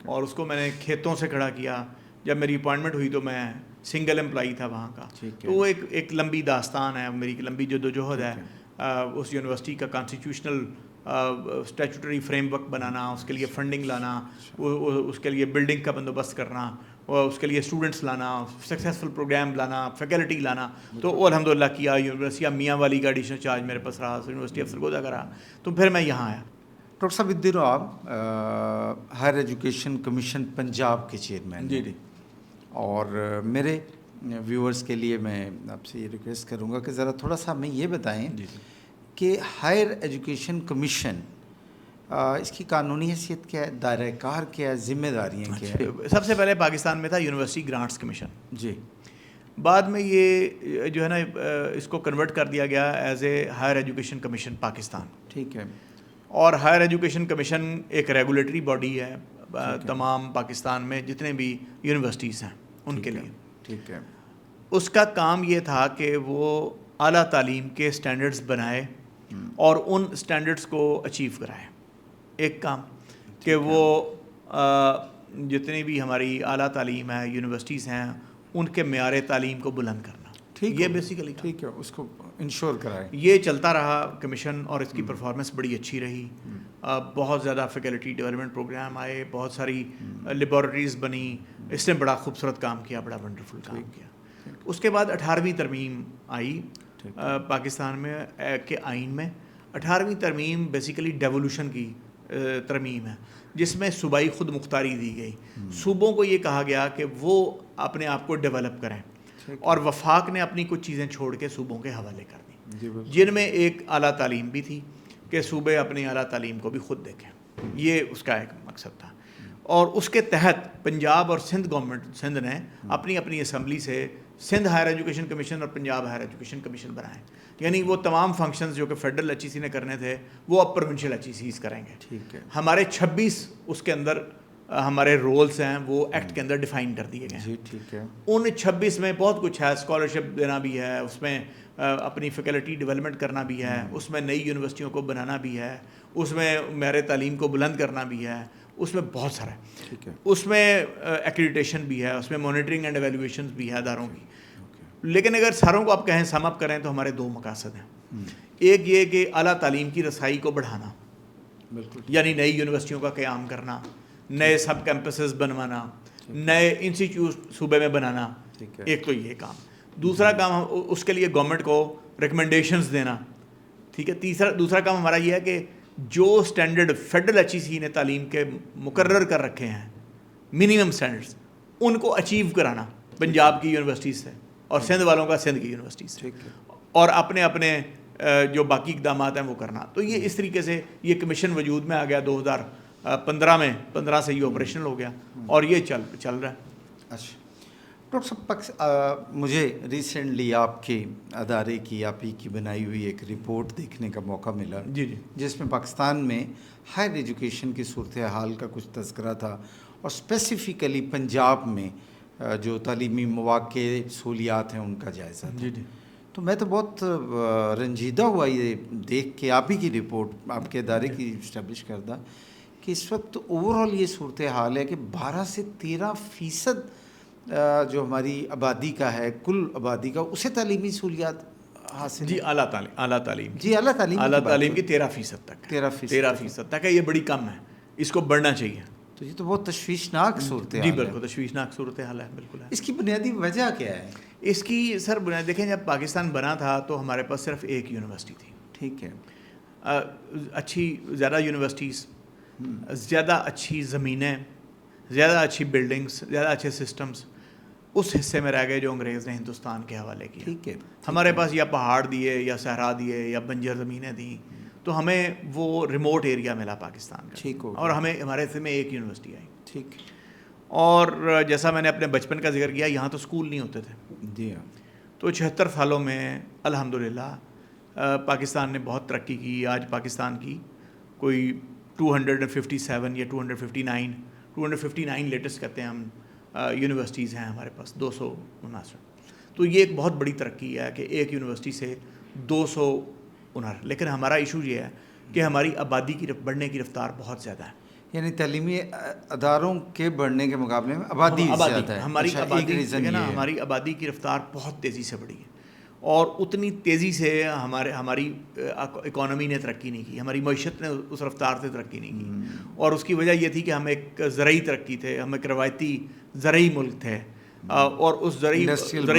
اور اس کو میں نے کھیتوں سے کھڑا کیا. جب میری اپوائنٹمنٹ ہوئی تو میں سنگل امپلائی تھا وہاں کا. تو وہ ایک لمبی داستان ہے, میری لمبی جدوجہد ہے اس یونیورسٹی کا کانسٹیٹیوشنل اسٹیچوٹری فریم ورک بنانا, اس کے لیے فنڈنگ لانا, اس کے لیے بلڈنگ کا بندوبست کرنا, اور اس کے لیے اسٹوڈنٹس لانا, سکسیزفل پروگرام لانا, فیکلٹی لانا. تو وہ الحمدللہ کیا. یونیورسٹی آف میاں والی کا ایڈیشنل چارج میرے پاس رہا, یونیورسٹی آف سرگودا کا رہا. تو پھر میں یہاں آیا. ڈاکٹر صاحب ان دنوں آپ ہائر ایجوکیشن کمیشن پنجاب کے چیئرمین. جی جی. اور میرے ویورز کے لیے میں آپ سے یہ ریکویسٹ کروں گا کہ ذرا تھوڑا سا ہمیں یہ بتائیں کہ ہائر ایجوکیشن کمیشن اس کی قانونی حیثیت کیا ہے, دائرہ کار کیا ہے, ذمہ داریاں کیا ہیں؟ سب سے پہلے پاکستان میں تھا یونیورسٹی گرانٹس کمیشن. جی. بعد میں یہ جو ہے نا اس کو کنورٹ کر دیا گیا as a higher education commission Pakistan. ٹھیک ہے. اور ہائر ایجوکیشن کمیشن ایک ریگولیٹری باڈی ہے تمام پاکستان میں جتنے بھی یونیورسٹیز ہیں ان کے لیے. ٹھیک ہے. اس کا کام یہ تھا کہ وہ اعلیٰ تعلیم کے سٹینڈرڈز بنائے اور ان سٹینڈرڈز کو اچیو کرائے. ایک کام کہ وہ جتنی بھی ہماری اعلیٰ تعلیم ہے, یونیورسٹیز ہیں, ان کے معیار تعلیم کو بلند کرنا. یہ بیسیکلی ٹھیک ہے, اس کو انشور کرائے. یہ چلتا رہا کمیشن اور اس کی پرفارمنس بڑی اچھی رہی. بہت زیادہ فیکلٹی ڈیولپمنٹ پروگرام آئے, بہت ساری لیبارٹریز بنی. اس نے بڑا خوبصورت کام کیا, بڑا ونڈرفل کام کیا. اس کے بعد 18ویں ترمیم آئی پاکستان میں کے آئین میں. 18ویں ترمیم بیسیکلی ڈیولوشن کی ترمیم ہے جس میں صوبائی خود مختاری دی گئی. صوبوں کو یہ کہا گیا کہ وہ اپنے آپ کو ڈیولپ کریں اور وفاق نے اپنی کچھ چیزیں چھوڑ کے صوبوں کے حوالے کر دیں, جن میں ایک اعلیٰ تعلیم بھی تھی کہ صوبے اپنی اعلیٰ تعلیم کو بھی خود دیکھیں. یہ اس کا ایک مقصد تھا. اور اس کے تحت پنجاب اور سندھ گورنمنٹ سندھ نے اپنی اپنی اسمبلی سے سندھ ہائر ایجوکیشن کمیشن اور پنجاب ہائر ایجوکیشن کمیشن بنائے. یعنی وہ تمام فنکشنز جو کہ فیڈرل ایچ ای سی نے کرنے تھے وہ اب پروونشل ایچ ای سیز کریں گے. ٹھیک ہے. ہمارے 26 اس کے اندر ہمارے رولز ہیں وہ ایکٹ کے اندر ڈیفائن کر دیے گئے ہیں. جی ٹھیک ہے. ان 26 میں بہت کچھ ہے. اسکالرشپ دینا بھی ہے, اس میں اپنی فیکلٹی ڈیولپمنٹ کرنا بھی ہے, اس میں نئی یونیورسٹیوں کو بنانا بھی ہے, اس میں معیار تعلیم کو بلند کرنا بھی ہے, اس میں بہت سارا ہے. ٹھیک ہے. اس میں ایکریڈیٹیشن بھی ہے, اس میں مانیٹرنگ اینڈ ایویلویشن بھی ہے اداروں کی. لیکن اگر ساروں کو آپ کہیں سم اپ کریں تو ہمارے 2 مقاصد ہیں. ایک یہ کہ اعلیٰ تعلیم کی رسائی کو بڑھانا, یعنی نئی یونیورسٹیوں کا قیام کرنا, نئے سب کیمپسز بنوانا, نئے انسٹیٹیوٹ صوبے میں بنانا. ایک تو یہ کام. دوسرا کام اس کے لیے گورنمنٹ کو ریکمنڈیشنز دینا. ٹھیک ہے. دوسرا کام ہمارا یہ ہے کہ جو اسٹینڈرڈ فیڈرل ایچ ای سی نے تعلیم کے مقرر کر رکھے ہیں منیمم اسٹینڈرڈس, ان کو اچیو کرانا پنجاب کی یونیورسٹیز سے اور سندھ والوں کا سندھ کی یونیورسٹی سے, اور اپنے اپنے جو باقی اقدامات ہیں وہ کرنا. تو یہ اس طریقے سے یہ کمیشن وجود میں آ گیا 2015 میں. 15 سے یہ آپریشنل ہو گیا اور یہ چل رہا ہے. اچھا ڈاکٹر صاحب, مجھے ریسنٹلی آپ کے ادارے کی, آپ ہی کی بنائی ہوئی ایک رپورٹ دیکھنے کا موقع ملا. جی جی. جس میں پاکستان میں ہائر ایجوکیشن کی صورتحال کا کچھ تذکرہ تھا اور اسپیسیفکلی پنجاب میں جو تعلیمی مواقع سہولیات ہیں ان کا جائزہ تھا. جی جی. تو میں تو بہت رنجیدہ ہوا یہ دیکھ کے آپ ہی کی رپورٹ, آپ کے ادارے کی اسٹیبلش کردہ, کہ اس وقت اوور آل یہ صورتحال ہے کہ 12 سے 13% جو ہماری آبادی کا ہے, کل آبادی کا, اسے تعلیمی سہولیات حاصل. جی اعلیٰ تعلیم. جی اعلیٰ تعلیم کی 13% تک. 13% تک ہے. یہ بڑی کم ہے, اس کو بڑھنا چاہیے. تو یہ تو بہت تشویشناک صورتحال ہے. جی بالکل تشویشناک صورتحال ہے. بالکل ہے. اس کی بنیادی وجہ کیا ہے؟ اس کی سر بنیاد دیکھیں, جب پاکستان بنا تھا تو ہمارے پاس صرف ایک یونیورسٹی تھی. ٹھیک ہے. اچھی زیادہ یونیورسٹیز, زیادہ اچھی زمینیں, زیادہ اچھی بلڈنگس, زیادہ اچھے سسٹمز اس حصے میں رہ گئے جو انگریز نے ہندوستان کے حوالے کیا. ٹھیک ہے. ہمارے پاس یا پہاڑ دیے یا صحرا دیے یا بنجر زمینیں دیں, تو ہمیں وہ ریموٹ ایریا ملا پاکستان کا. ٹھیک ہو. اور ہمارے حصے میں ایک یونیورسٹی آئی. ٹھیک. اور جیسا میں نے اپنے بچپن کا ذکر کیا، یہاں تو اسکول نہیں ہوتے تھے. جی ہاں. تو 76 سالوں میں الحمدللہ پاکستان نے بہت ترقی کی. آج پاکستان کی کوئی 257 یا 259 لیٹسٹ کہتے ہیں ہم یونیورسٹیز ہیں ہمارے پاس 259. تو یہ ایک بہت بڑی ترقی ہے کہ ایک یونیورسٹی سے 259. لیکن ہمارا ایشو یہ ہے کہ ہماری آبادی کی بڑھنے کی رفتار بہت زیادہ ہے. یعنی تعلیمی اداروں کے بڑھنے کے مقابلے میں آبادی زیادہ ہے. ہماری اچھا، آبادی ایک ریزن یہ ہے. ہماری آبادی کی رفتار بہت تیزی سے بڑھی ہے، اور اتنی تیزی سے ہماری اکانومی نے ترقی نہیں کی، ہماری معیشت نے اس رفتار سے ترقی نہیں کی. اور اس کی وجہ یہ تھی کہ ہم ایک زرعی ترقی تھے، ہم ایک روایتی زرعی ملک تھے، اور اس زرعی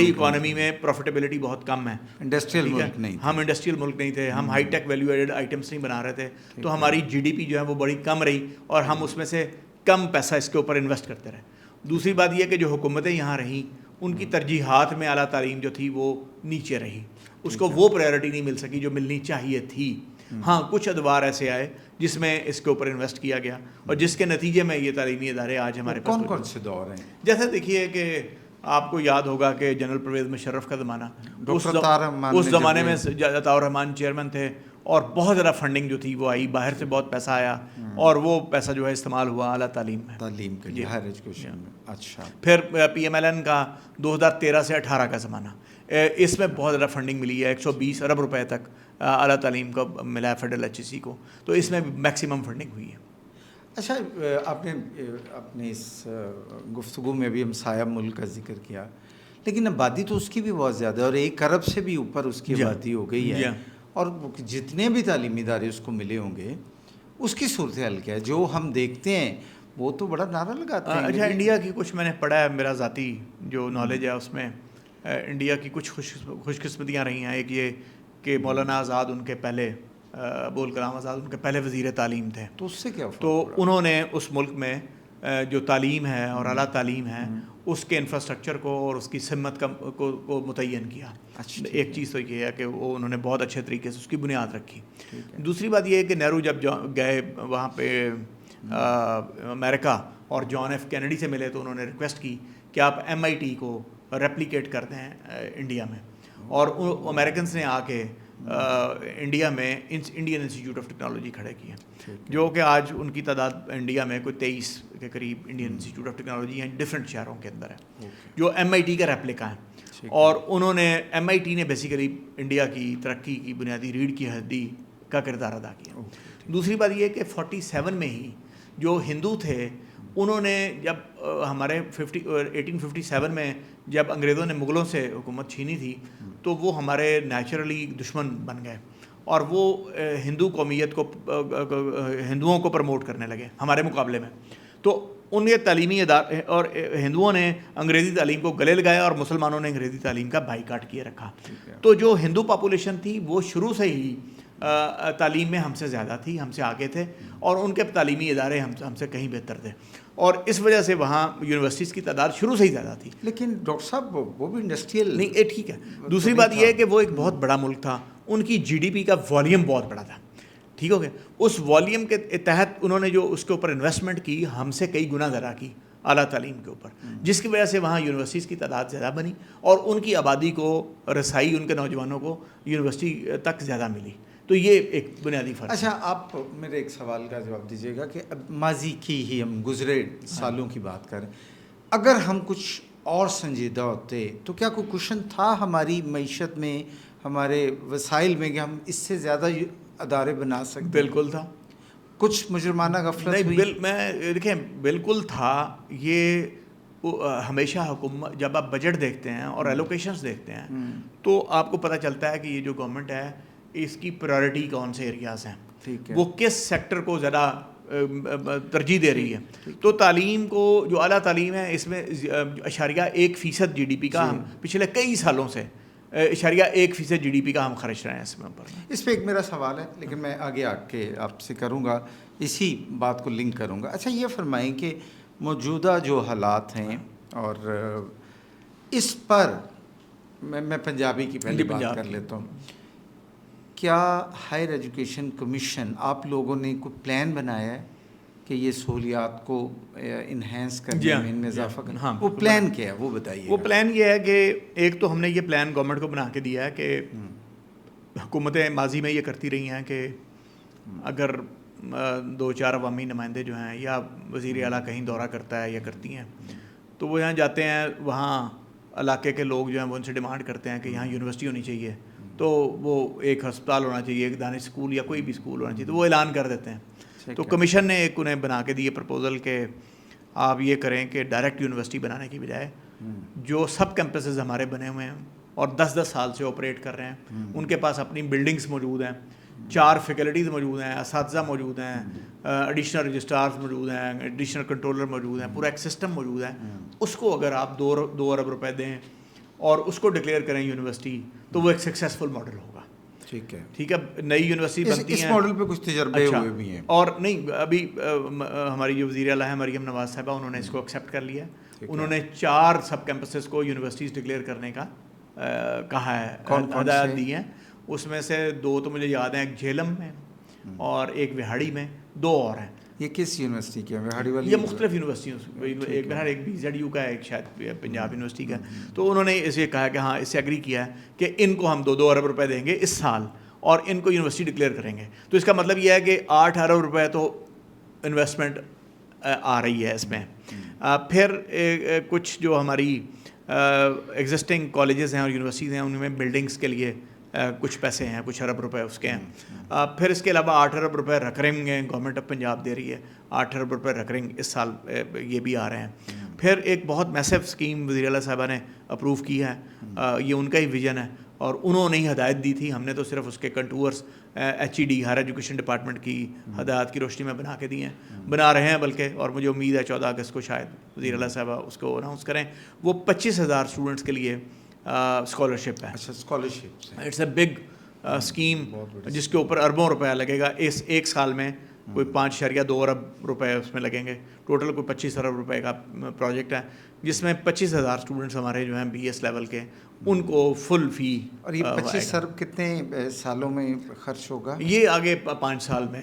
اکانومی میں پروفیٹیبلٹی بہت کم ہے. انڈسٹریل ملک نہیں. ہم انڈسٹریل ملک نہیں تھے، ہم high tech value added items نہیں بنا رہے تھے. تو ہماری جی ڈی پی جو ہے وہ بڑی کم رہی، اور ہم اس میں سے کم پیسہ اس کے اوپر انویسٹ کرتے رہے. دوسری بات یہ کہ جو حکومتیں یہاں رہیں ان کی ترجیحات میں اعلیٰ تعلیم جو تھی وہ نیچے رہی، اس کو وہ پرائیورٹی نہیں مل سکی جو ملنی چاہیے تھی. ہاں، کچھ ادوار ایسے آئے جس میں اس کے اوپر انویسٹ کیا گیا، اور جس کے نتیجے میں یہ تعلیمی ادارے آج ہمارے پاس. کون سے دور ہیں؟ جیسے دیکھیے کہ آپ کو یاد ہوگا کہ جنرل پرویز مشرف کا زمانہ، اس زمانے میں عطاء الرحمان چیئرمین تھے، اور بہت زیادہ فنڈنگ جو تھی وہ آئی، باہر سے بہت پیسہ آیا، اور وہ پیسہ جو ہے استعمال ہوا اعلیٰ تعلیم میں، تعلیم کے لیے، ہائر ایجوکیشن میں. اچھا. پھر پی ایم ایل این کا 2013 سے 18 کا زمانہ، اس میں بہت زیادہ فنڈنگ ملی ہے، 120 ارب روپے تک اعلیٰ تعلیم کو ملا ہے فیڈرل ایچ ای سی کو. تو اس میں میکسیمم فنڈنگ ہوئی ہے. اچھا، آپ نے اپنی اس گفتگو میں بھی ہم سایہ ملک کا ذکر کیا، لیکن آبادی تو اس کی بھی بہت زیادہ ہے، اور 1 ارب سے بھی اوپر اس کی آبادی ہو گئی ہے. اور جتنے بھی تعلیمی ادارے اس کو ملے ہوں گے، اس کی صورتحال کیا ہے؟ جو ہم دیکھتے ہیں وہ تو بڑا نعرہ لگاتے ہیں. اچھا، انڈیا کی کچھ میں نے پڑھا ہے، میرا ذاتی جو نالج ہے اس میں انڈیا کی کچھ خوش قسمتیاں رہی ہیں. ایک یہ کہ مولانا آزاد ان کے پہلے، ابوالکلام کلام آزاد ان کے پہلے وزیر تعلیم تھے. تو اس سے کیا تو انہوں نے اس ملک میں جو تعلیم ہے اور اعلیٰ تعلیم ہے اس کے انفراسٹرکچر کو اور اس کی سمت کو متعین کیا. ایک چیز تو یہ ہے کہ وہ انہوں نے بہت اچھے طریقے سے اس کی بنیاد رکھی. دوسری بات یہ ہے کہ نہرو جب گئے وہاں پہ امریکہ اور جان ایف کینیڈی سے ملے، تو انہوں نے ریکویسٹ کی کہ آپ ایم آئی ٹی کو ریپلیکیٹ کر دیں انڈیا میں. اور امریکنس نے آ کے انڈیا میں انڈین انسٹیٹیوٹ آف ٹیکنالوجی کھڑے کیے، جو کہ آج ان کی تعداد انڈیا میں کوئی 23 کے قریب انڈین انسٹیٹیوٹ آف ٹیکنالوجی ہیں، ڈفرینٹ شہروں کے اندر ہے، جو ایم آئی ٹی کا ریپلیکا ہیں. اور انہوں نے ایم آئی ٹی نے بیسیکلی انڈیا کی ترقی کی بنیادی ریڑھ کی ہڈی کا کردار ادا کیا. دوسری بات یہ ہے کہ 47 میں ہی جو ہندو تھے انہوں نے جب ہمارے 1857 میں جب انگریزوں نے مغلوں سے حکومت چھینی تھی، تو وہ ہمارے نیچرلی دشمن بن گئے، اور وہ ہندو قومیت کو، ہندوؤں کو پروموٹ کرنے لگے ہمارے مقابلے میں. تو ان کے تعلیمی ادارے اور ہندوؤں نے انگریزی تعلیم کو گلے لگایا، اور مسلمانوں نے انگریزی تعلیم کا بائیکاٹ کیے رکھا. تو جو ہندو پاپولیشن تھی وہ شروع سے ہی تعلیم میں ہم سے زیادہ تھی، ہم سے آگے تھے، اور ان کے تعلیمی ادارے ہم سے کہیں بہتر تھے، اور اس وجہ سے وہاں یونیورسٹیز کی تعداد شروع سے ہی زیادہ تھی. لیکن ڈاکٹر صاحب وہ بھی انڈسٹریل نہیں، ٹھیک ہے. دوسری بات یہ ہے کہ وہ ایک بہت بڑا ملک تھا، ان کی جی ڈی پی کا والیوم بہت بڑا تھا. ٹھیک ہو گیا. اس والیوم کے تحت انہوں نے جو اس کے اوپر انویسٹمنٹ کی ہم سے کئی گنا زیادہ کی اعلیٰ تعلیم کے اوپر، جس کی وجہ سے وہاں یونیورسٹیز کی تعداد زیادہ بنی، اور ان کی آبادی کو رسائی ان کے نوجوانوں کو یونیورسٹی تک زیادہ ملی. تو یہ ایک بنیادی فرق. اچھا، آپ میرے ایک سوال کا جواب دیجیے گا کہ اب ماضی کی ہی ہم گزرے سالوں کی بات کریں، اگر ہم کچھ اور سنجیدہ ہوتے تو کیا کوئی کوشن تھا ہماری معیشت میں، ہمارے وسائل میں، کہ ہم اس سے زیادہ ادارے بنا سکتے؟ بالکل تھا. کچھ مجرمانہ غفلت نہیں، میں دیکھیں بالکل تھا. یہ ہمیشہ حکومت جب آپ بجٹ دیکھتے ہیں اور ایلوکیشنز دیکھتے ہیں تو آپ کو پتہ چلتا ہے کہ یہ جو گورنمنٹ ہے اس کی پرائورٹی کون سے ایریاز ہیں، وہ کس سیکٹر کو زیادہ ترجیح دے رہی ہے. تو تعلیم کو، جو اعلیٰ تعلیم ہے، اس میں 1% جی ڈی پی کا ہم پچھلے کئی سالوں سے 1% جی ڈی پی کا ہم خرچ رہے ہیں اس میں. اس پہ ایک میرا سوال ہے، لیکن میں آگے آ کے آپ سے کروں گا، اسی بات کو لنک کروں گا. اچھا، یہ فرمائیں کہ موجودہ جو حالات ہیں، اور اس پر میں پنجابی کی پہلی بات کر لیتا ہوں، کیا ہائر ایجوکیشن کمیشن آپ لوگوں نے کوئی پلان بنایا ہے کہ یہ سہولیات کو انہینس کرنے جی ہاں، میں ان میں جی اضافہ ہاں، کرنا، ہاں، وہ پلان کیا ہے وہ بتائیے؟ وہ پلان یہ ہے کہ ایک تو ہم نے یہ پلان گورنمنٹ کو بنا کے دیا ہے کہ حکومتیں ماضی میں یہ کرتی رہی ہیں کہ اگر 2-4 عوامی نمائندے جو ہیں یا وزیر اعلیٰ کہیں دورہ کرتا ہے یا کرتی ہیں تو وہ یہاں جاتے ہیں، وہاں علاقے کے لوگ جو ہیں وہ ان سے ڈیمانڈ کرتے ہیں کہ یہاں یونیورسٹی ہونی چاہیے، تو وہ ایک ہسپتال ہونا چاہیے، ایک دانش اسکول یا کوئی بھی اسکول ہونا چاہیے، تو وہ اعلان کر دیتے ہیں۔ تو کمیشن نے ایک انہیں بنا کے دیے پرپوزل کہ آپ یہ کریں کہ ڈائریکٹ یونیورسٹی بنانے کی بجائے جو سب کیمپسز ہمارے بنے ہوئے ہیں اور 10 سال سے آپریٹ کر رہے ہیں، ان کے پاس اپنی بلڈنگز موجود ہیں، 4 فیکلٹیز موجود ہیں، اساتذہ موجود ہیں، ایڈیشنل رجسٹرارز موجود ہیں، ایڈیشنل کنٹرولر موجود ہیں، پورا ایک سسٹم موجود ہے، اس کو اگر آپ 2 ارب روپے دیں اور اس کو ڈکلیئر کریں یونیورسٹی تو وہ ایک سکسیزفل ماڈل ہوگا۔ ٹھیک ہے، ٹھیک ہے، نئی یونیورسٹی بنتی ہیں، اس ماڈل پہ کچھ تجربے ہوئے بھی ہیں، اور نہیں ابھی ہماری جو وزیر اعلیٰ ہیں مریم نواز صاحبہ، انہوں نے اس کو ایکسیپٹ کر لیا، انہوں نے 4 سب کیمپسز کو یونیورسٹیز ڈکلیئر کرنے کا کہا ہے، ہدایات دی ہیں۔ اس میں سے 2 تو مجھے یاد ہیں، ایک جھیلم میں اور ایک وہاڑی میں، 2 اور ہیں۔ یہ کس یونیورسٹی کی ہے؟ وہاڑی والی؟ یہ مختلف یونیورسٹیوں، ایک BZU کا ہے، ایک شاید پنجاب یونیورسٹی کا ہے۔ تو انہوں نے اسے کہا کہ ہاں اس سے ایگری کیا ہے کہ ان کو ہم 2 ارب روپے دیں گے اس سال اور ان کو یونیورسٹی ڈکلیئر کریں گے۔ تو اس کا مطلب یہ ہے کہ 8 ارب روپے تو انویسٹمنٹ آ رہی ہے اس میں۔ پھر کچھ جو ہماری ایگزسٹنگ کالجز ہیں اور یونیورسٹیز ہیں، ان میں بلڈنگس کے لیے کچھ پیسے ہیں، کچھ ارب روپے اس کے ہیں۔ پھر اس کے علاوہ 8 ارب روپے ریکرنگ گورنمنٹ آف پنجاب دے رہی ہے، 8 ارب روپے ریکرنگ اس سال یہ بھی آ رہے ہیں۔ پھر ایک بہت میسو اسکیم وزیر اعلیٰ صاحبہ نے اپروو کی ہے، یہ ان کا ہی ویژن ہے اور انہوں نے ہی ہدایت دی تھی، ہم نے تو صرف اس کے کنٹورس HED ہائر ایجوکیشن ڈپارٹمنٹ کی ہدایات کی روشنی میں بنا کے دی ہیں، بنا رہے ہیں بلکہ، اور مجھے امید ہے 14 اگست کو شاید وزیر اعلیٰ صاحبہ اس کو اناؤنس کریں۔ وہ 25,000 اسٹوڈنٹس کے لیے اسکالرشپ ہے۔ اچھا، scholarship, it's a big scheme جس کے اوپر اربوں روپیہ لگے گا، اس ایک سال میں کوئی 5.2 ارب روپے اس میں لگیں گے، ٹوٹل کوئی 25 ارب روپے کا پروجیکٹ ہے جس میں 25,000 اسٹوڈنٹس ہمارے جو ہیں BS لیول کے، ان کو فل فی۔ اور یہ 25 ارب کتنے سالوں میں خرچ ہوگا؟ یہ آگے 5 سال میں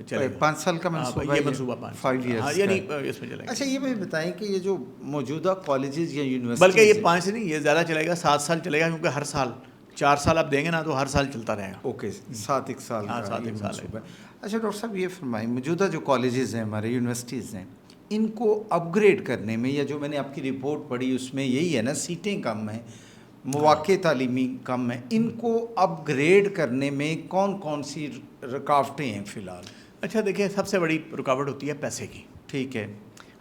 چلے گا، 5 سال کا منصوبہ، یہ منصوبہ 5 ایئرس، یعنی اس میں چلے گا۔ اچھا یہ بھی بتائیں کہ یہ جو موجودہ کالجز یا یونیورسٹی، بلکہ یہ 5 سے نہیں، یہ زیادہ چلے گا، 7 سال چلے گا، کیونکہ ہر سال 4 سال آپ دیں گے نا تو ہر سال چلتا رہے گا۔ اوکے، 7 سال کا 7 یہ سال منصوبہ ہے۔ اچھا ڈاکٹر صاحب یہ فرمائیں، موجودہ جو کالجز ہیں ہمارے، یونیورسٹیز ہیں، ان کو اپ گریڈ کرنے میں، یا جو میں نے آپ کی رپورٹ پڑھی اس میں یہی ہے نا، سیٹیں کم ہیں، مواقع تعلیمی کم ہیں، ان کو اپ گریڈ کرنے میں کون کون سی رکاوٹیں ہیں فی الحال؟ اچھا دیکھیں، سب سے بڑی رکاوٹ ہوتی ہے پیسے کی۔ ٹھیک ہے،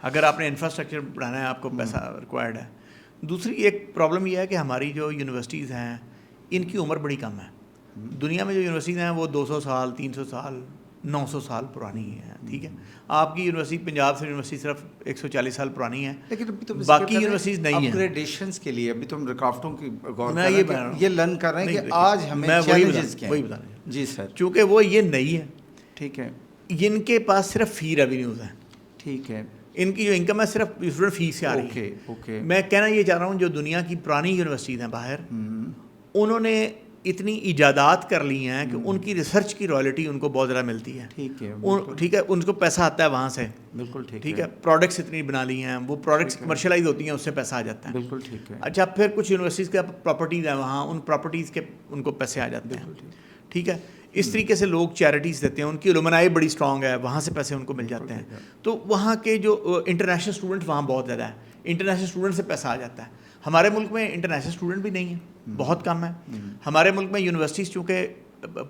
اگر آپ نے انفراسٹرکچر بڑھانا ہے آپ کو پیسہ ریکوائرڈ ہے۔ دوسری ایک پرابلم یہ ہے کہ ہماری جو یونیورسٹیز ہیں ان کی عمر بڑی کم ہے۔ دنیا میں جو یونیورسٹیز ہیں وہ 200 سال، 300 سال، 900 سال پرانی ہیں، ٹھیک ہے۔ آپ کی یونیورسٹی پنجاب سے یونیورسٹی صرف 140 سال پرانی ہے، لیکن ابھی تو باقی یونیورسٹیز نہیں ہیں۔ اپ گریڈیشنز کے لیے ابھی تم رکاوٹوں کی غور میں کر یہ رہے ہیں، یہ لرن کر رہے ہیں کہ آج ہمیں چیلنجز کیا ہیں؟ وہی بتانا جی سر، چونکہ وہ یہ نہیں ہے، ٹھیک ہے، ان کے پاس صرف فی ریونیوز ہیں، ٹھیک ہے، ان کی جو انکم ہے صرف اسٹوڈنٹ فی سے آ رہی ہے۔ اوکے، میں کہنا یہ چاہ رہا ہوں جو دنیا کی پرانی یونیورسٹیز ہیں باہر، انہوں نے اتنی ایجادات کر لی ہیں کہ ان کی ریسرچ کی رائلٹی ان کو بہت زیادہ ملتی ہے، ٹھیک ہے، ٹھیک ہے، ان کو پیسہ آتا ہے وہاں سے، بالکل ٹھیک ہے، پروڈکٹس اتنی بنا لی ہیں، وہ پروڈکٹس کمرشلائز ہوتی ہیں، اس سے پیسہ آ جاتا ہے، بالکل ٹھیک ہے۔ اچھا پھر کچھ یونیورسٹیز کے پراپرٹیز ہیں وہاں، ان پراپرٹیز کے ان کو پیسے آ جاتے ہیں، ٹھیک ہے۔ اس طریقے سے لوگ چیریٹیز دیتے ہیں، ان کی الومنائی بڑی اسٹرانگ ہے، وہاں سے پیسے ان کو مل جاتے ہیں۔ تو وہاں کے جو انٹرنیشنل اسٹوڈنٹ وہاں بہت زیادہ ہے، انٹرنیشنل اسٹوڈنٹ سے پیسہ آ جاتا ہے۔ ہمارے ملک میں انٹرنیشنل اسٹوڈنٹ بھی نہیں ہیں، بہت کم ہے۔ ہمارے ملک میں یونیورسٹیز چونکہ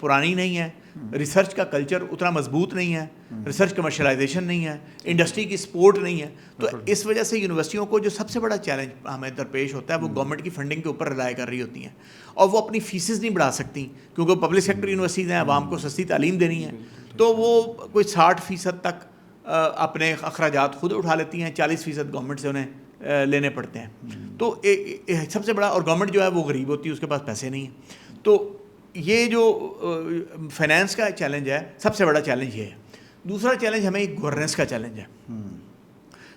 پرانی نہیں ہے، ریسرچ کا کلچر اتنا مضبوط نہیں ہے، ریسرچ کمرشلائزیشن نہیں ہے، انڈسٹری کی سپورٹ نہیں ہے، تو اس وجہ سے یونیورسٹیوں کو جو سب سے بڑا چیلنج ہمیں درپیش ہوتا ہے وہ گورنمنٹ کی فنڈنگ کے اوپر ریلائی کر رہی ہوتی ہیں، اور وہ اپنی فیسز نہیں بڑھا سکتی کیونکہ پبلک سیکٹر یونیورسٹیز ہیں، عوام کو سستی تعلیم دینی ہے، تو وہ کوئی 60% تک اپنے اخراجات خود اٹھا لیتی ہیں، 40% گورنمنٹ سے انہیں لینے پڑتے ہیں۔ تو سب سے بڑا، اور گورنمنٹ جو ہے وہ غریب ہوتی ہے، اس کے پاس پیسے نہیں ہیں۔ تو یہ جو فائنینس کا چیلنج ہے، سب سے بڑا چیلنج یہ ہے۔ دوسرا چیلنج ہمیں گورننس کا چیلنج ہے۔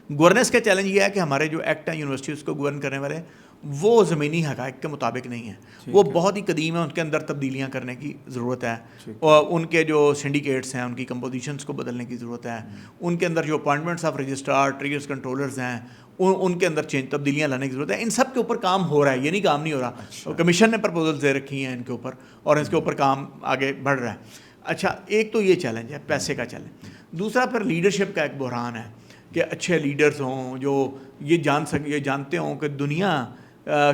گورننس کا چیلنج یہ ہے کہ ہمارے جو ایکٹ ہیں یونیورسٹیز کو گورن کرنے والے، وہ زمینی حقائق کے مطابق نہیں ہیں، وہ بہت ہی قدیم ہیں، ان کے اندر تبدیلیاں کرنے کی ضرورت ہے، اور ان کے جو سنڈیکیٹس ہیں ان کی کمپوزیشنس کو بدلنے کی ضرورت ہے، ان کے اندر جو اپوائنٹمنٹس آف رجسٹرار ٹریئرس کنٹرولرز ہیں ان کے اندر تبدیلیاں لانے کی ضرورت ہے. ان سب کے اوپر کام ہو رہا ہے، یہ نہیں کام نہیں ہو رہا. کمیشن نے پرپوزل دے رکھی ہیں ان کے اوپر اور اس کے اوپر کام آگے بڑھ رہا ہے. اچھا، ایک تو یہ چیلنج ہے، پیسے کا چیلنج. دوسرا پھر لیڈرشپ کا ایک بحران ہے کہ اچھے لیڈرز ہوں جو یہ جانتے ہوں کہ دنیا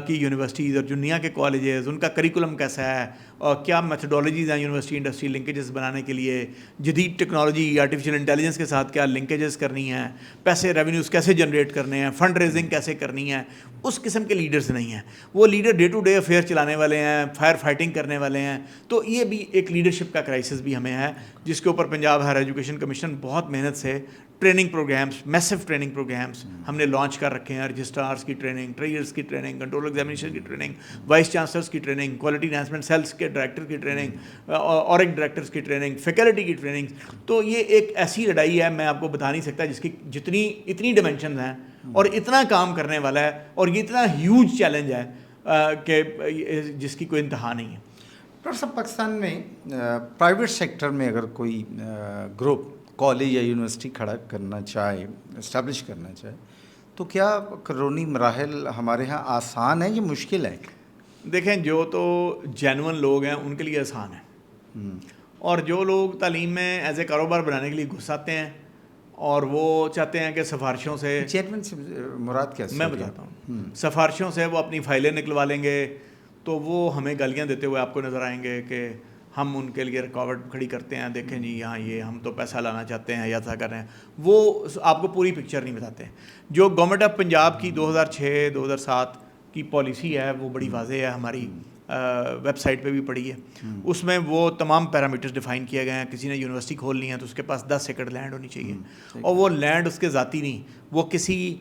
کی یونیورسٹیز اور دنیا کے کالجز ان کا کریکولم کیسا ہے اور کیا میتھڈالوجیز ہیں یونیورسٹی انڈسٹری لنکیجز بنانے کے لیے، جدید ٹیکنالوجی آرٹیفیشیل انٹیلیجنس کے ساتھ کیا لنکیجز کرنی ہیں، پیسے ریونیوز کیسے جنریٹ کرنے ہیں، فنڈ ریزنگ کیسے کرنی ہے. اس قسم کے لیڈرز نہیں ہیں. وہ leader day to day affair چلانے والے ہیں، فائر فائٹنگ کرنے والے ہیں. تو یہ بھی ایک لیڈرشپ کا کرائسس بھی ہمیں ہے، جس کے اوپر پنجاب ہائر ایجوکیشن کمیشن بہت محنت سے ٹریننگ پروگرامس، میسو ٹریننگ پروگرامس ہم نے لانچ کر رکھے ہیں. رجسٹرارس کی ٹریننگ، ٹریئرس کی ٹریننگ، کنٹرول ایگزامینیشن کی ٹریننگ، وائس چانسلرس کی ٹریننگ، کوالٹی انہانسمنٹ سیلس کے ڈائریکٹر کی ٹریننگ، اورگ ڈائریکٹرس کی ٹریننگ، فیکلٹی کی ٹریننگ. تو یہ ایک ایسی لڑائی ہے، میں آپ کو بتا نہیں سکتا، جس کی اتنی ڈائمینشنز ہیں اور اتنا کام کرنے والا ہے اور یہ اتنا ہیوج چیلنج ہے کہ جس کی کوئی انتہا نہیں ہے. ڈاکٹر صاحب، پاکستان میں پرائیویٹ سیکٹر میں اگر کوئی گروپ کالج یا یونیورسٹی کھڑا کرنا چاہے، اسٹیبلش کرنا چاہے، تو کیا قانونی مراحل ہمارے ہاں آسان ہے یا مشکل ہے؟ دیکھیں، جو تو جینون لوگ ہیں ان کے لیے آسان ہے، اور جو لوگ تعلیم میں ایز اے کاروبار بنانے کے لیے گھس آتے ہیں اور وہ چاہتے ہیں کہ سفارشوں سے، جینون سے مراد کیا؟ میں بتاتا ہوں، سفارشوں سے وہ اپنی فائلیں نکلوا لیں گے تو وہ ہمیں گالیاں دیتے ہوئے آپ کو نظر آئیں گے کہ ہم ان کے لیے رکاوٹ کھڑی کرتے ہیں، دیکھیں جی یہاں یہ ہم تو پیسہ لانا چاہتے ہیں یا ایسا کر رہے ہیں. وہ آپ کو پوری پکچر نہیں بتاتے. جو گورنمنٹ آف پنجاب کی 2006-2007 کی پالیسی ہے وہ بڑی واضح ہے، ہماری ویب سائٹ پہ بھی پڑی ہے. اس میں وہ تمام پیرامیٹرز ڈیفائن کیے گئے ہیں. کسی نے یونیورسٹی کھولنی ہے تو اس کے پاس 10 ایکڑ لینڈ ہونی چاہیے، اور وہ لینڈ اس کے ذاتی نہیں، وہ کسی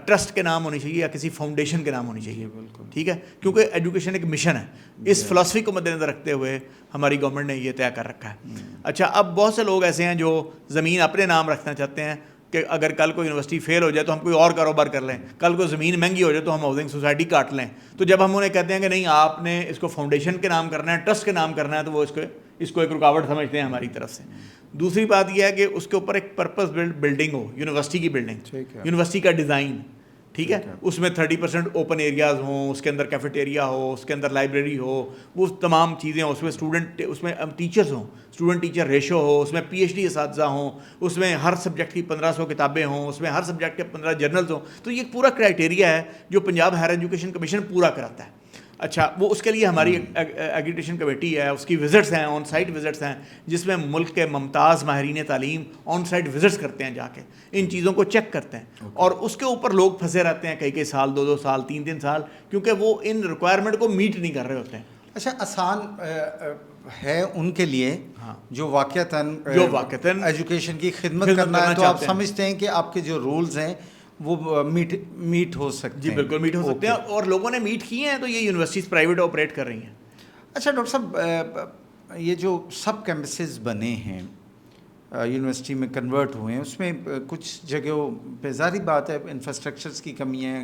ٹرسٹ کے نام ہونی چاہیے یا کسی فاؤنڈیشن کے نام ہونی چاہیے. ٹھیک ہے، کیونکہ ایجوکیشن ایک مشن ہے. اس فلاسفی کو مد نظر رکھتے ہوئے ہماری گورنمنٹ نے یہ طے کر رکھا ہے. اچھا، اب بہت سے لوگ ایسے ہیں جو زمین اپنے نام رکھنا چاہتے ہیں کہ اگر کل کو یونیورسٹی فیل ہو جائے تو ہم کوئی اور کاروبار کر لیں، کل کو زمین مہنگی ہو جائے تو ہم ہاؤسنگ سوسائٹی کاٹ لیں. تو جب ہم انہیں کہتے ہیں کہ نہیں، آپ نے اس کو فاؤنڈیشن کے نام کرنا ہے، ٹرسٹ کے نام کرنا ہے، تو وہ اس کو ایک رکاوٹ سمجھتے ہیں ہماری طرف سے. دوسری بات یہ ہے کہ اس کے اوپر ایک پرپز بلڈ بلڈنگ ہو، یونیورسٹی کی بلڈنگ، یونیورسٹی کا ڈیزائن، ٹھیک ہے، اس میں 30% اوپن ایریاز ہوں، اس کے اندر کیفیٹیریا ہو، اس کے اندر لائبریری ہو، وہ تمام چیزیں ہوں، اس میں اسٹوڈنٹ، اس میں ٹیچرز ہوں، اسٹوڈنٹ ٹیچر ریشو ہو، اس میں پی ایچ ڈی اساتذہ ہوں، اس میں ہر سبجیکٹ کی 1500 کتابیں ہوں، اس میں ہر سبجیکٹ کے 15 جرنلز ہوں. تو یہ پورا کرائٹیریا ہے جو پنجاب ہائر ایجوکیشن کمیشن پورا کراتا ہے. اچھا، وہ اس کے لیے ہماری ایگریگیشن کمیٹی ہے، اس کی وزٹس ہیں، آن سائٹ وزٹس ہیں، جس میں ملک کے ممتاز ماہرین تعلیم آن سائٹ وزٹس کرتے ہیں، جا کے ان چیزوں کو چیک کرتے ہیں. اور اس کے اوپر لوگ پھنسے رہتے ہیں کئی سال، 2 سال، 3 سال، کیونکہ وہ ان ریکوائرمنٹ کو میٹ نہیں کر رہے ہوتے ہیں. اچھا، آسان ہے ان کے لیے جو واقعتاً ایجوکیشن کی خدمت کرنا ہے، تو آپ سمجھتے ہیں کہ آپ کے جو رولز ہیں وہ میٹ ہو سکتے ہیں؟ جی بالکل میٹ ہو سکتے ہیں، اور لوگوں نے میٹ کیے ہیں، تو یہ یونیورسٹیز پرائیویٹ آپریٹ کر رہی ہیں. اچھا ڈاکٹر صاحب، یہ جو سب کیمپسز بنے ہیں، یونیورسٹی میں کنورٹ ہوئے ہیں، اس میں کچھ جگہوں پہ ظاہری بات ہے انفراسٹرکچرز کی کمی ہے،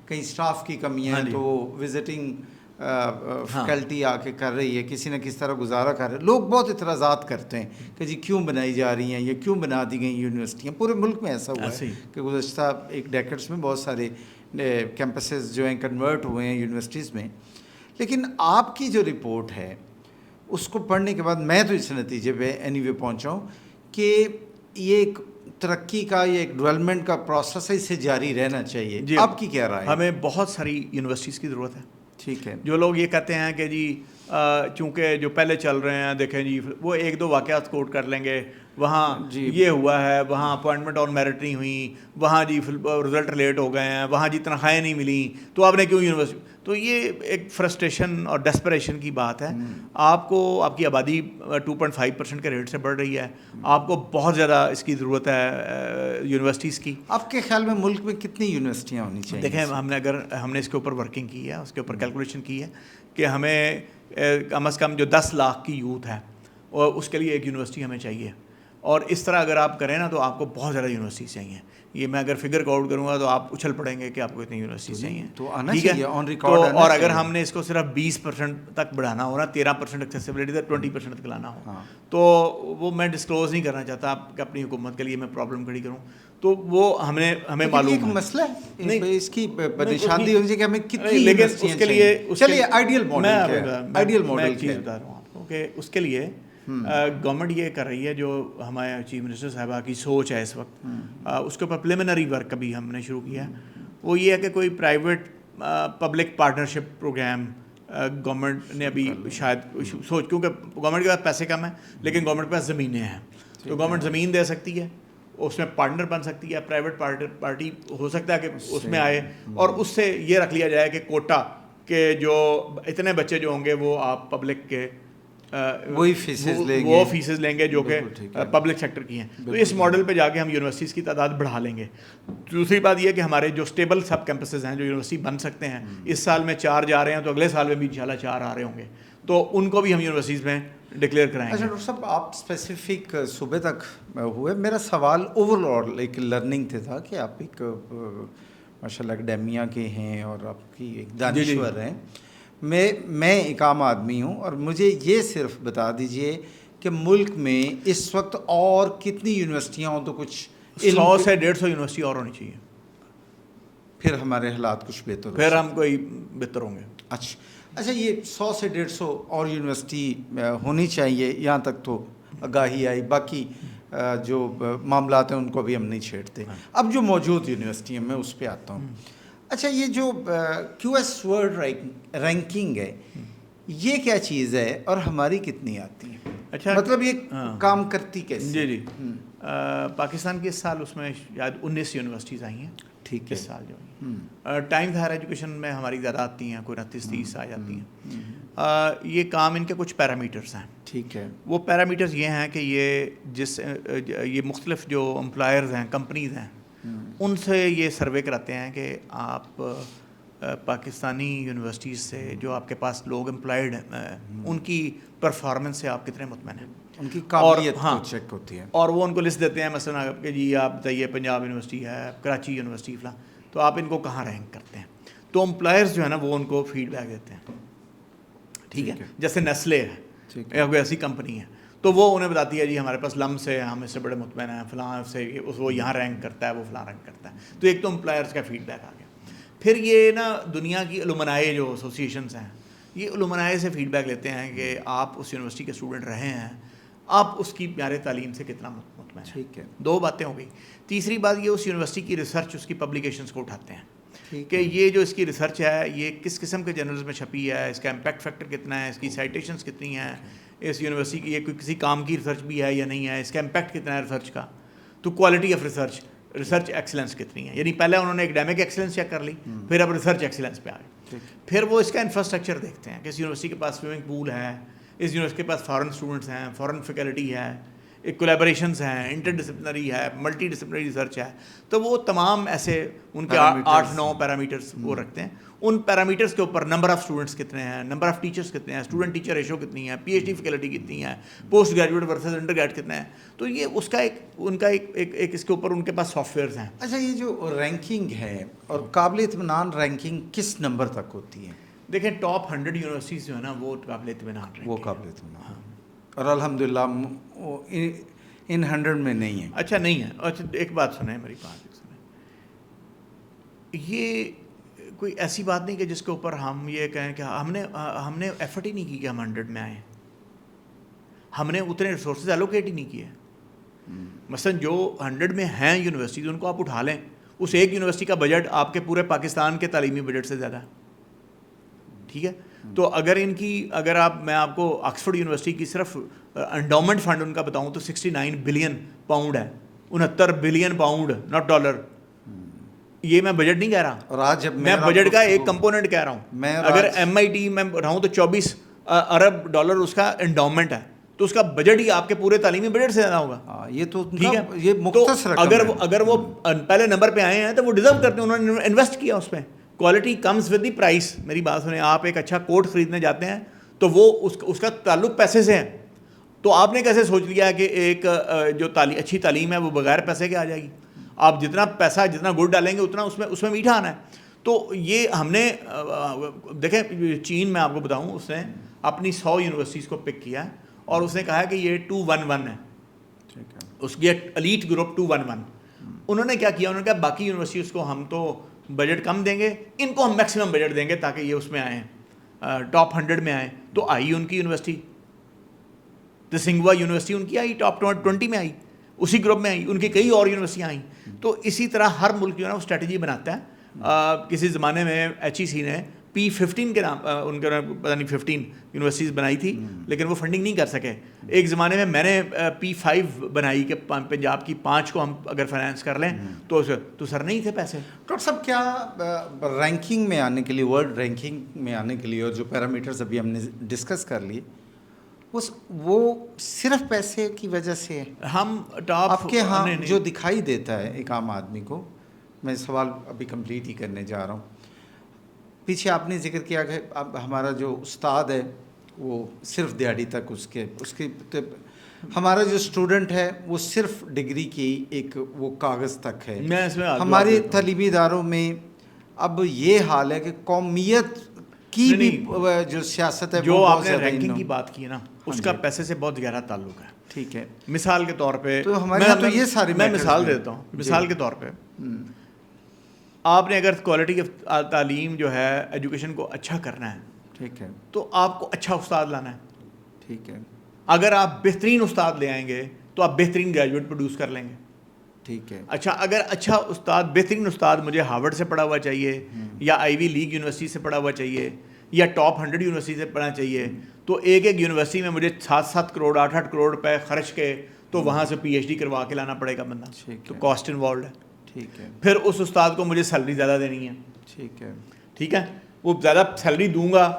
کئی اسٹاف کی کمی ہے، تو وزٹنگ فیکلٹی آ کے کر رہی ہے، کسی نہ کسی طرح گزارا کر رہے ہیں. لوگ بہت اعتراضات کرتے ہیں کہ جی کیوں بنائی جا رہی ہیں، یہ کیوں بنا دی گئی یونیورسٹیاں. پورے ملک میں ایسا ہوا ہے کہ گزشتہ ایک ڈیکڈس میں بہت سارے کیمپسز جو ہیں کنورٹ ہوئے ہیں یونیورسٹیز میں. لیکن آپ کی جو رپورٹ ہے اس کو پڑھنے کے بعد میں تو اس نتیجے پہ اینی وے پہنچا ہوں کہ یہ ایک ترقی کا، یہ ایک ڈیولپمنٹ کا پروسیس ہے، اسے جاری رہنا چاہیے. جی، آپ کی کیا رائے؟ ہمیں بہت ساری یونیورسٹیز کی ضرورت ہے. ٹھیک ہے. جو لوگ یہ کہتے ہیں کہ جی چونکہ جو پہلے چل رہے ہیں، دیکھیں جی وہ 1-2 واقعات کوٹ کر لیں گے، وہاں یہ ہوا ہے، وہاں اپوائنٹمنٹ آن میرٹ نہیں ہوئی، وہاں جی رزلٹ لیٹ ہو گئے ہیں، وہاں جی تنخواہیں نہیں ملیں، تو آپ نے کیوں یونیورسٹی. تو یہ ایک فرسٹریشن اور ڈیسپریشن کی بات ہے. آپ کی آبادی 2.5% کے ریٹ سے بڑھ رہی ہے، آپ کو بہت زیادہ اس کی ضرورت ہے یونیورسٹیز کی. آپ کے خیال میں ملک میں کتنی یونیورسٹیاں ہونی چاہیے؟ دیکھیں، ہم نے اس کے اوپر ورکنگ کی ہے، اس کے اوپر کیلکولیشن کی ہے کہ ہمیں کم از کم جو 10 لاکھ کی یوتھ ہے اور اس کے لیے ایک یونیورسٹی ہمیں چاہیے. اور اس طرح اگر آپ کریں نا تو آپ کو بہت زیادہ یونیورسٹیز چاہیے. یہ میں اگر فگر کو آؤٹ کروں گا تو آپ اچھل پڑیں گے کہ آپ کو اتنی یونیورسٹیز چاہیے. تو آنا ٹھیک ہے, چاہیے آن ریکارڈ تو اور اگر ہم نے اس کو صرف 20% تک بڑھانا ہو نا, 13% ایکسیسیبلٹی سے 20% تک لانا ہو, تو وہ میں ڈسکلوز نہیں کرنا چاہتا آپ کہ اپنی حکومت کے لیے میں پرابلم کھڑی کروں. تو وہ ہمیں معلوم ایک ہے. مسئلہ ہے نہیں, اس کی نشاندہی ہونی چاہیے کہ ہمیں کتنی لیکن یونیورسٹیاں اس کے لیے چلیے آئیڈیل ماڈل میں ایک چیز بتا رہا ہوں آپ کو کہ اس کے لیے گورنمنٹ یہ کر رہی ہے, جو ہمارے چیف منسٹر صاحبہ کی سوچ ہے اس وقت, اس کے اوپر پریلیمنری ورک ابھی ہم نے شروع کیا ہے. وہ یہ ہے کہ کوئی private public partnership program government نے ابھی شاید سوچ, کیونکہ گورنمنٹ کے پاس پیسے کم ہیں لیکن گورنمنٹ کے پاس زمینیں ہیں, تو گورنمنٹ زمین دے سکتی ہے, اس میں پارٹنر بن سکتی ہے, پرائیویٹ پارٹی ہو سکتا ہے کہ اس میں آئے, اور اس سے یہ رکھ لیا جائے کہ کوٹا کہ جو اتنے بچے جو ہوں گے وہ آپ پبلک کے وہی فیسز لیں گے جو کہ پبلک سیکٹر کی ہیں. تو اس ماڈل پہ جا کے ہم یونیورسٹیز کی تعداد بڑھا لیں گے. دوسری بات یہ کہ ہمارے جو اسٹیبل سب کیمپسز ہیں جو یونیورسٹی بن سکتے ہیں, اس سال میں 4 جا رہے ہیں تو اگلے سال میں بھی انشاءاللہ 4 آ رہے ہوں گے, تو ان کو بھی ہم یونیورسٹیز میں ڈکلیئر کرائیں گے. اچھا ڈاکٹر صاحب, آپ اسپیسیفک صوبے تک ہوئے, میرا سوال اوور آل ایک لرننگ سے تھا کہ آپ ایک ماشاء اللہ اکیڈیمیا کے ہیں اور آپ کی ایک دانشور ہیں. میں ایک عام آدمی ہوں, اور مجھے یہ صرف بتا دیجئے کہ ملک میں اس وقت اور کتنی یونیورسٹیاں ہوں تو کچھ 100 سے 150 یونیورسٹی اور ہونی چاہیے, پھر ہمارے حالات کچھ بہتر پھر ہم کوئی بہتر ہوں گے. اچھا یہ 100 سے 150 اور یونیورسٹی ہونی چاہیے, یہاں تک تو آگاہی آئی, باقی جو معاملات ہیں ان کو بھی ہم نہیں چھیڑتے. اب جو موجود یونیورسٹی ہیں میں اس پہ آتا ہوں. اچھا یہ جو کیو ایس ورلڈ رینکنگ ہے, یہ کیا چیز ہے اور ہماری کتنی آتی ہیں؟ اچھا مطلب یہ کام کرتی کیسے؟ جی پاکستان کے اس سال اس میں شاید 19 یونیورسٹیز آئی ہیں. ٹھیک ہے, اس سال جو ٹائمز ہائر ایجوکیشن میں ہماری زیادہ آتی ہیں, کوئی 29-30 آ جاتی ہیں. یہ کام ان کے کچھ پیرامیٹرز ہیں. ٹھیک ہے, وہ پیرامیٹرز یہ ہیں کہ یہ مختلف جو امپلائرز ہیں, کمپنیز ہیں, ان سے یہ سروے کراتے ہیں کہ آپ پاکستانی یونیورسٹیز سے جو آپ کے پاس لوگ امپلائڈ ہیں ان کی پرفارمنس سے آپ کتنے مطمئن ہیں, ان کی قابلیت کو چیک ہوتی ہے. اور وہ ان کو لسٹ دیتے ہیں, مثلا کہ جی آپ بتائیے پنجاب یونیورسٹی ہے, کراچی یونیورسٹی فلاں, تو آپ ان کو کہاں رینک کرتے ہیں. تو امپلائرز جو ہے نا وہ ان کو فیڈ بیک دیتے ہیں. ٹھیک ہے, جیسے نیسلے ہے یا کوئی ایسی کمپنی ہے, تو وہ انہیں بتاتی ہے جی ہمارے پاس لم سے ہم اس سے بڑے مطمئن ہیں, فلاں سے وہ یہاں رینک کرتا ہے, وہ فلاں رینک کرتا ہے. تو ایک تو امپلائرز کا فیڈ بیک آ گیا. پھر یہ نا دنیا کی علمنائے جو ایسوسیشنز ہیں, یہ علمنائے سے فیڈ بیک لیتے ہیں کہ آپ اس یونیورسٹی کے اسٹوڈنٹ رہے ہیں, آپ اس کی معیار تعلیم سے کتنا مطمئن ہیں. ٹھیک ہے, 2 باتیں ہو گئی. تیسری بات یہ اس یونیورسٹی کی ریسرچ, اس کی پبلیکیشنز کو اٹھاتے ہیں کہ یہ جو اس کی ریسرچ ہے یہ کس قسم کے جرنلز میں چھپی ہے, اس کا امپیکٹ فیکٹر کتنا ہے, اس کی سائٹیشنز کتنی ہیں, اس یونیورسٹی کی یہ کوئی کسی کام کی ریسرچ بھی ہے یا نہیں ہے, اس کا امپیکٹ کتنا ہے ریسرچ کا. تو کوالٹی آف ریسرچ ایکسلنس کتنی ہے, یعنی پہلے انہوں نے ایکڈیمک ایکسلنس چیک کر لی, پھر اب ریسرچ ایکسلنس پہ آ گئے. پھر وہ اس کا انفراسٹرکچر دیکھتے ہیں کہ اس یونیورسٹی کے پاس سوئمنگ پول ہے, اس یونیورسٹی کے پاس فارن اسٹوڈنٹس ہیں, فارن فیکلٹی ہے, ایک کولیبریشنز ہیں, انٹر ڈسپلنری ہے, ملٹی ڈسپلنری ریسرچ ہے. تو وہ تمام ایسے ان کے 8-9 پیرامیٹرز وہ رکھتے ہیں. ان پیرامیٹرز کے اوپر نمبر آف اسٹوڈنٹس کتنے ہیں, نمبر آف ٹیچرس کتنے ہیں, اسٹوڈنٹ ٹیچر ریشو کتنی ہے, پی ایچ ڈی فیکلٹی کتنی ہے, postgraduate versus undergraduate کتنا ہے. تو یہ اس کا ان کا ایک اس کے اوپر ان کے پاس سافٹ ویئرز ہیں. اچھا یہ جو رینکنگ ہے اور قابل اطمینان رینکنگ کس نمبر تک ہوتی ہے؟ دیکھیں ٹاپ 100 یونیورسٹیز جو ہے نا وہ قابل اطمینان رینک, وہ قابل اطمینان, اور الحمدللہ ان 100 میں نہیں ہے. اچھا نہیں ہے. اچھا ایک بات سنیں, میری بات سنیں, یہ کوئی ایسی بات نہیں کہ جس کے اوپر ہم یہ کہیں کہ ہم نے ایفرٹ ہی نہیں کی کہ ہم 100 میں آئیں, ہم نے اتنے ریسورسز ایلوکیٹ ہی نہیں کیے. مثلا جو 100 میں ہیں یونیورسٹیز ان کو آپ اٹھا لیں, اس ایک یونیورسٹی کا بجٹ آپ کے پورے پاکستان کے تعلیمی بجٹ سے زیادہ ہے. ٹھیک ہے, تو اگر میں آپ کو آکسفورڈ یونیورسٹی کی صرف انڈومنٹ فنڈ ان کا بتاؤں تو 69 بلین پاؤنڈ ہے, 69 بلین پاؤنڈ, ناٹ ڈالر. یہ میں بجٹ نہیں کہہ رہا, اور آج جب میں بجٹ کا ایک کمپوننٹ کہہ رہا ہوں. اگر MIT میں رہوں تو 24 ارب ڈالر اس کا انڈومنٹ ہے, تو اس کا بجٹ ہی آپ کے پورے تعلیمی بجٹ سے زیادہ ہوگا. یہ تو ٹھیک ہے, یہ مختصر اگر وہ پہلے نمبر پہ آئے ہیں تو وہ ڈیزرو کرتے ہیں, انہوں نے انویسٹ کیا اس پہ. Quality comes with the price. میری بات سنیں, آپ ایک اچھا کوٹ خریدنے جاتے ہیں تو وہ اس کا تعلق پیسے سے ہے. تو آپ نے کیسے سوچ لیا کہ ایک جو اچھی تعلیم ہے وہ بغیر پیسے کے آ جائے گی؟ آپ جتنا پیسہ جتنا گڑ ڈالیں گے اتنا اس میں میٹھا آنا ہے. تو یہ ہم نے دیکھیں چین میں آپ کو بتاؤں اس نے اپنی 100 یونیورسٹیز کو پک کیا ہے اور اس نے کہا کہ یہ 211 ہے, اس کی ایلیٹ گروپ 211. انہوں نے کیا کیا, انہوں نے کہا باقی یونیورسٹیز کو ہم تو بجٹ کم دیں گے, ان کو ہم میکسیمم بجٹ دیں گے تاکہ یہ اس میں آئیں, ٹاپ 100 میں آئیں. تو آئی ان کی یونیورسٹی تسنگوا یونیورسٹی ان کی آئی ٹاپ 20 میں آئی, اسی گروپ میں آئی. ان کی کئی اور یونیورسٹیاں آئیں. تو اسی طرح ہر ملک جو ہے نا وہ اسٹریٹجی بناتا ہے. کسی زمانے میں ایچ ای سی نے P15 کے نام ان کے پتہ نہیں 15 یونیورسٹیز بنائی تھی, لیکن وہ فنڈنگ نہیں کر سکے. ایک زمانے میں میں نے P5 بنائی کہ پنجاب کی 5 کو ہم اگر فائنانس کر لیں تو سر نہیں تھے پیسے. ڈاکٹر صاحب کیا رینکنگ میں آنے کے لیے, ورلڈ رینکنگ میں آنے کے لیے, اور جو پیرامیٹرز ابھی ہم نے ڈسکس کر لیے, وہ صرف پیسے کی وجہ سے ہم ٹاپ آپ کے ہاں جو دکھائی دیتا ہے ایک عام آدمی کو؟ میں سوال ابھی کمپلیٹ ہی کرنے جا رہا ہوں. پیچھے آپ نے ذکر کیا کہ اب ہمارا جو استاد ہے وہ صرف دیہڑی تک اس کے ہمارا جو اسٹوڈنٹ ہے وہ صرف ڈگری کی ایک وہ کاغذ تک ہے. ہمارے تعلیمی اداروں میں اب یہ حال ہے کہ قومیت کی بھی جو سیاست ہے, جو آپ نے رینکنگ کی بات کی نا, اس کا پیسے سے بہت گہرا تعلق ہے. ٹھیک ہے, مثال کے طور پہ تو ہمارے تو یہ ساری میں مثال دیتا ہوں. مثال کے طور پہ آپ نے اگر کوالٹی آف تعلیم جو ہے ایجوکیشن کو اچھا کرنا ہے, ٹھیک ہے, تو آپ کو اچھا استاد لانا ہے. ٹھیک ہے, اگر آپ بہترین استاد لے آئیں گے تو آپ بہترین گریجویٹ پروڈیوس کر لیں گے. ٹھیک ہے. اچھا اگر اچھا استاد, بہترین استاد مجھے ہارورڈ سے پڑھا ہوا چاہیے, یا آئی وی لیگ یونیورسٹی سے پڑھا ہوا چاہیے, یا ٹاپ 100 یونیورسٹی سے پڑھنا چاہیے, تو ایک یونیورسٹی میں مجھے 7 کروڑ 8 کروڑ روپے خرچ کے تو وہاں سے پی ایچ ڈی کروا کے لانا پڑے گا بندہ. تو کاسٹ انوالوڈ ہے. ٹھیک ہے. پھر اس استاد کو مجھے سیلری زیادہ دینی ہے. ٹھیک ہے. ٹھیک ہے, وہ زیادہ سیلری دوں گا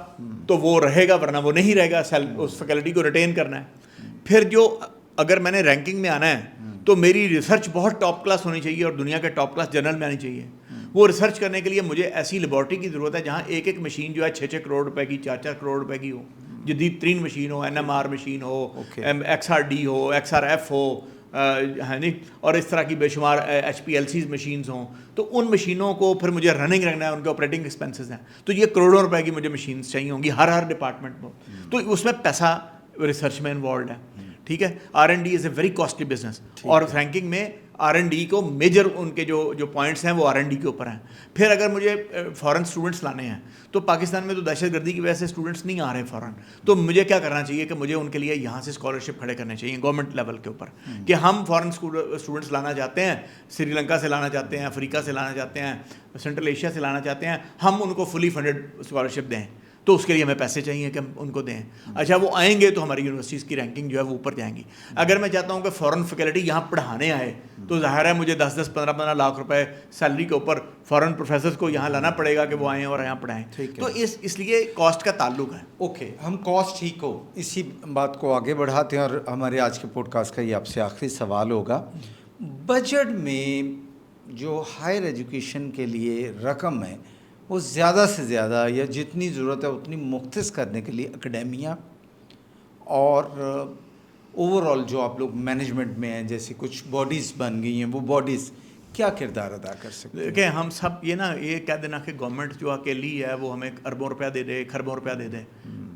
تو وہ رہے گا, ورنہ وہ نہیں رہے گا. اس فیکلٹی کو ریٹین کرنا ہے. پھر جو اگر میں نے رینکنگ میں آنا ہے تو میری ریسرچ بہت ٹاپ کلاس ہونی چاہیے اور دنیا کے ٹاپ کلاس جرنل میں آنی چاہیے. وہ ریسرچ کرنے کے لیے مجھے ایسی لیبارٹری کی ضرورت ہے جہاں ایک مشین جو ہے 6 کروڑ روپے کی, 4 کروڑ روپے کی ہو, جدید ترین مشین ہو, NMR مشین ہو, XRD ہو, XRF ہو, ہے نہیں, اور اس طرح کی بے شمار HPLCs مشینز ہوں. تو ان مشینوں کو پھر مجھے رننگ رکھنا ہے, ان کے آپریٹنگ ایکسپینسز ہیں. تو یہ کروڑوں روپے کی مجھے مشینز چاہیے ہوں گی ہر ڈپارٹمنٹ کو. تو اس میں پیسہ ریسرچ میں انوالوڈ ہے. ٹھیک ہے, R&D is a very costly business. اور رینکنگ میں R&D کو میجر ان کے جو پوائنٹس ہیں وہ R&D کے اوپر ہیں. پھر اگر مجھے فورن اسٹوڈنٹس لانے ہیں تو پاکستان میں تو دہشت گردی کی وجہ سے اسٹوڈنٹس نہیں آ رہے فورن. تو مجھے کیا کرنا چاہیے کہ مجھے ان کے لیے یہاں سے اسکالرشپ کھڑے کرنے چاہیے گورنمنٹ لیول کے اوپر, کہ ہم فورن اسٹوڈنٹس لانا چاہتے ہیں, سری لنکا سے لانا چاہتے ہیں, افریقہ سے لانا چاہتے ہیں, سینٹرل ایشیا سے لانا چاہتے ہیں, ہم ان کو فلی فنڈڈ اسکالرشپ دیں. تو اس کے لیے ہمیں پیسے چاہیے کہ ہم ان کو دیں. اچھا, وہ آئیں گے تو ہماری یونیورسٹیز کی رینکنگ جو ہے وہ اوپر جائیں گی. اگر میں چاہتا ہوں کہ فورن فیکلٹی یہاں پڑھانے آئے تو ظاہر ہے مجھے 10 15 لاکھ روپے سیلری کے اوپر فورن پروفیسرز کو یہاں لانا پڑے گا کہ وہ آئیں اور یہاں پڑھائیں. تو اس لیے کاسٹ کا تعلق ہے. اوکے, ہم کاسٹ ہی کو اسی بات کو آگے بڑھاتے ہیں, اور ہمارے آج کے پوڈ کاسٹ کا یہ آپ سے آخری سوال ہوگا. بجٹ میں جو ہائر ایجوکیشن کے لیے رقم ہے وہ زیادہ سے زیادہ یا جتنی ضرورت ہے اتنی مختص کرنے کے لیے اکیڈیمیا اور اوور آل جو آپ لوگ مینجمنٹ میں ہیں, جیسے کچھ باڈیز بن گئی ہیں, وہ باڈیز کیا کردار ادا کر سکتے ہیں؟ کہ ہم سب یہ نا یہ کہہ دینا کہ گورنمنٹ جو اکیلی ہے وہ ہمیں اربوں روپیہ دے دے, کھربوں روپیہ دے دے,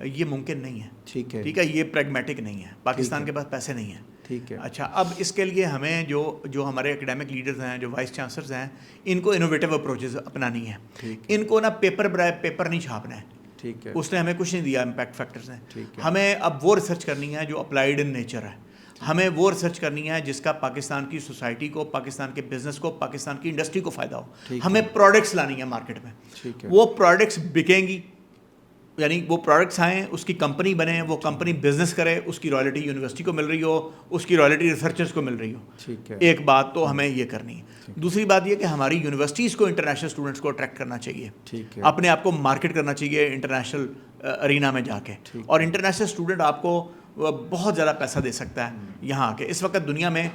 یہ ممکن نہیں ہے. ٹھیک ہے, ٹھیک ہے, یہ پریگمیٹک نہیں ہے. پاکستان کے پاس پیسے نہیں ہیں. ٹھیک ہے. اچھا, اب اس کے لیے ہمیں جو ہمارے اکیڈیمک لیڈرز ہیں, جو وائس چانسلرز ہیں, ان کو انوویٹیو اپروچز اپنانی ہے. ان کو نا پیپر برائے پیپر نہیں چھاپنا ہے. ٹھیک ہے, اس نے ہمیں کچھ نہیں دیا امپیکٹ فیکٹرز نے. ہمیں اب وہ ریسرچ کرنی ہے جو اپلائیڈ ان نیچر ہے. ہمیں وہ ریسرچ کرنی ہے جس کا پاکستان کی سوسائٹی کو, پاکستان کے بزنس کو, پاکستان کی انڈسٹری کو فائدہ ہو. ہمیں پروڈکٹس لانی ہے مارکیٹ میں. وہ پروڈکٹس بکیں گی, یعنی وہ پروڈکٹس آئیں, اس کی کمپنی بنے, وہ کمپنی بزنس کرے, اس کی رائلٹی یونیورسٹی کو مل رہی ہو, اس کی رائلٹی ریسرچرز کو مل رہی ہو. ایک بات تو ہمیں یہ کرنی ہے. دوسری بات یہ کہ ہماری یونیورسٹیز کو انٹرنیشنل اسٹوڈنٹس کو اٹریکٹ کرنا چاہیے, اپنے آپ کو مارکیٹ کرنا چاہیے انٹرنیشنل ارینا میں جا کے. اور انٹرنیشنل اسٹوڈنٹ آپ کو وہ بہت زیادہ پیسہ دے سکتا ہے یہاں آ کے. اس وقت دنیا میں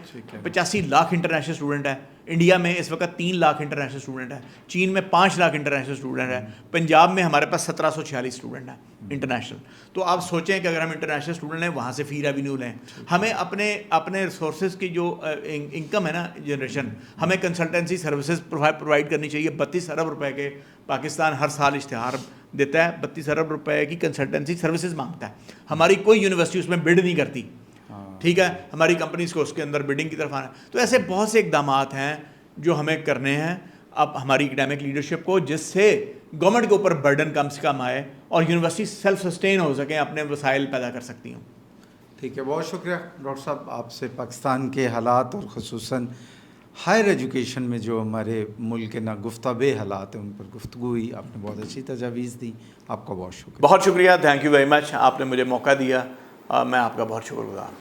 85 لاکھ انٹرنیشنل اسٹوڈنٹ ہے. انڈیا میں اس وقت 3 لاکھ انٹرنیشنل اسٹوڈنٹ ہے. چین میں 5 لاکھ انٹرنیشنل اسٹوڈنٹ ہے. پنجاب میں ہمارے پاس 1746 اسٹوڈنٹ ہیں انٹرنیشنل. تو آپ سوچیں کہ اگر ہم انٹرنیشنل اسٹوڈنٹ ہیں وہاں سے فی ریونیو لیں, ہمیں اپنے ریسورسز کی جو انکم ہے نا جنریشن, ہمیں کنسلٹنسی سروسز پرووائڈ کرنی چاہیے. 32 ارب روپے کے پاکستان ہر سال اشتہار دیتا ہے, 32 ارب روپے کی کنسلٹنسی سروسز مانگتا ہے. ہماری کوئی یونیورسٹی اس میں بڈ نہیں کرتی, ٹھیک ہے, ہماری کمپنیز کو اس کے اندر بڈنگ کی طرف آنا. تو ایسے بہت سے اقدامات ہیں جو ہمیں کرنے ہیں اب ہماری اکیڈیمک لیڈرشپ کو, جس سے گورنمنٹ کے اوپر برڈن کم سے کم آئے اور یونیورسٹی سیلف سسٹین ہو سکیں, اپنے وسائل پیدا کر سکتی ہوں. ٹھیک ہے, بہت شکریہ ڈاکٹر صاحب. آپ سے پاکستان کے حالات اور خصوصاً ہائر ایجوکیشن میں جو ہمارے ملک کے ناگفتہ حالات ہیں ان پر گفتگو ہوئی. آپ نے بہت اچھی تجاویز دی. آپ کا بہت شکریہ. بہت شکریہ, تھینک یو ویری مچ. آپ نے مجھے موقع دیا, میں آپ کا بہت شکر گزار.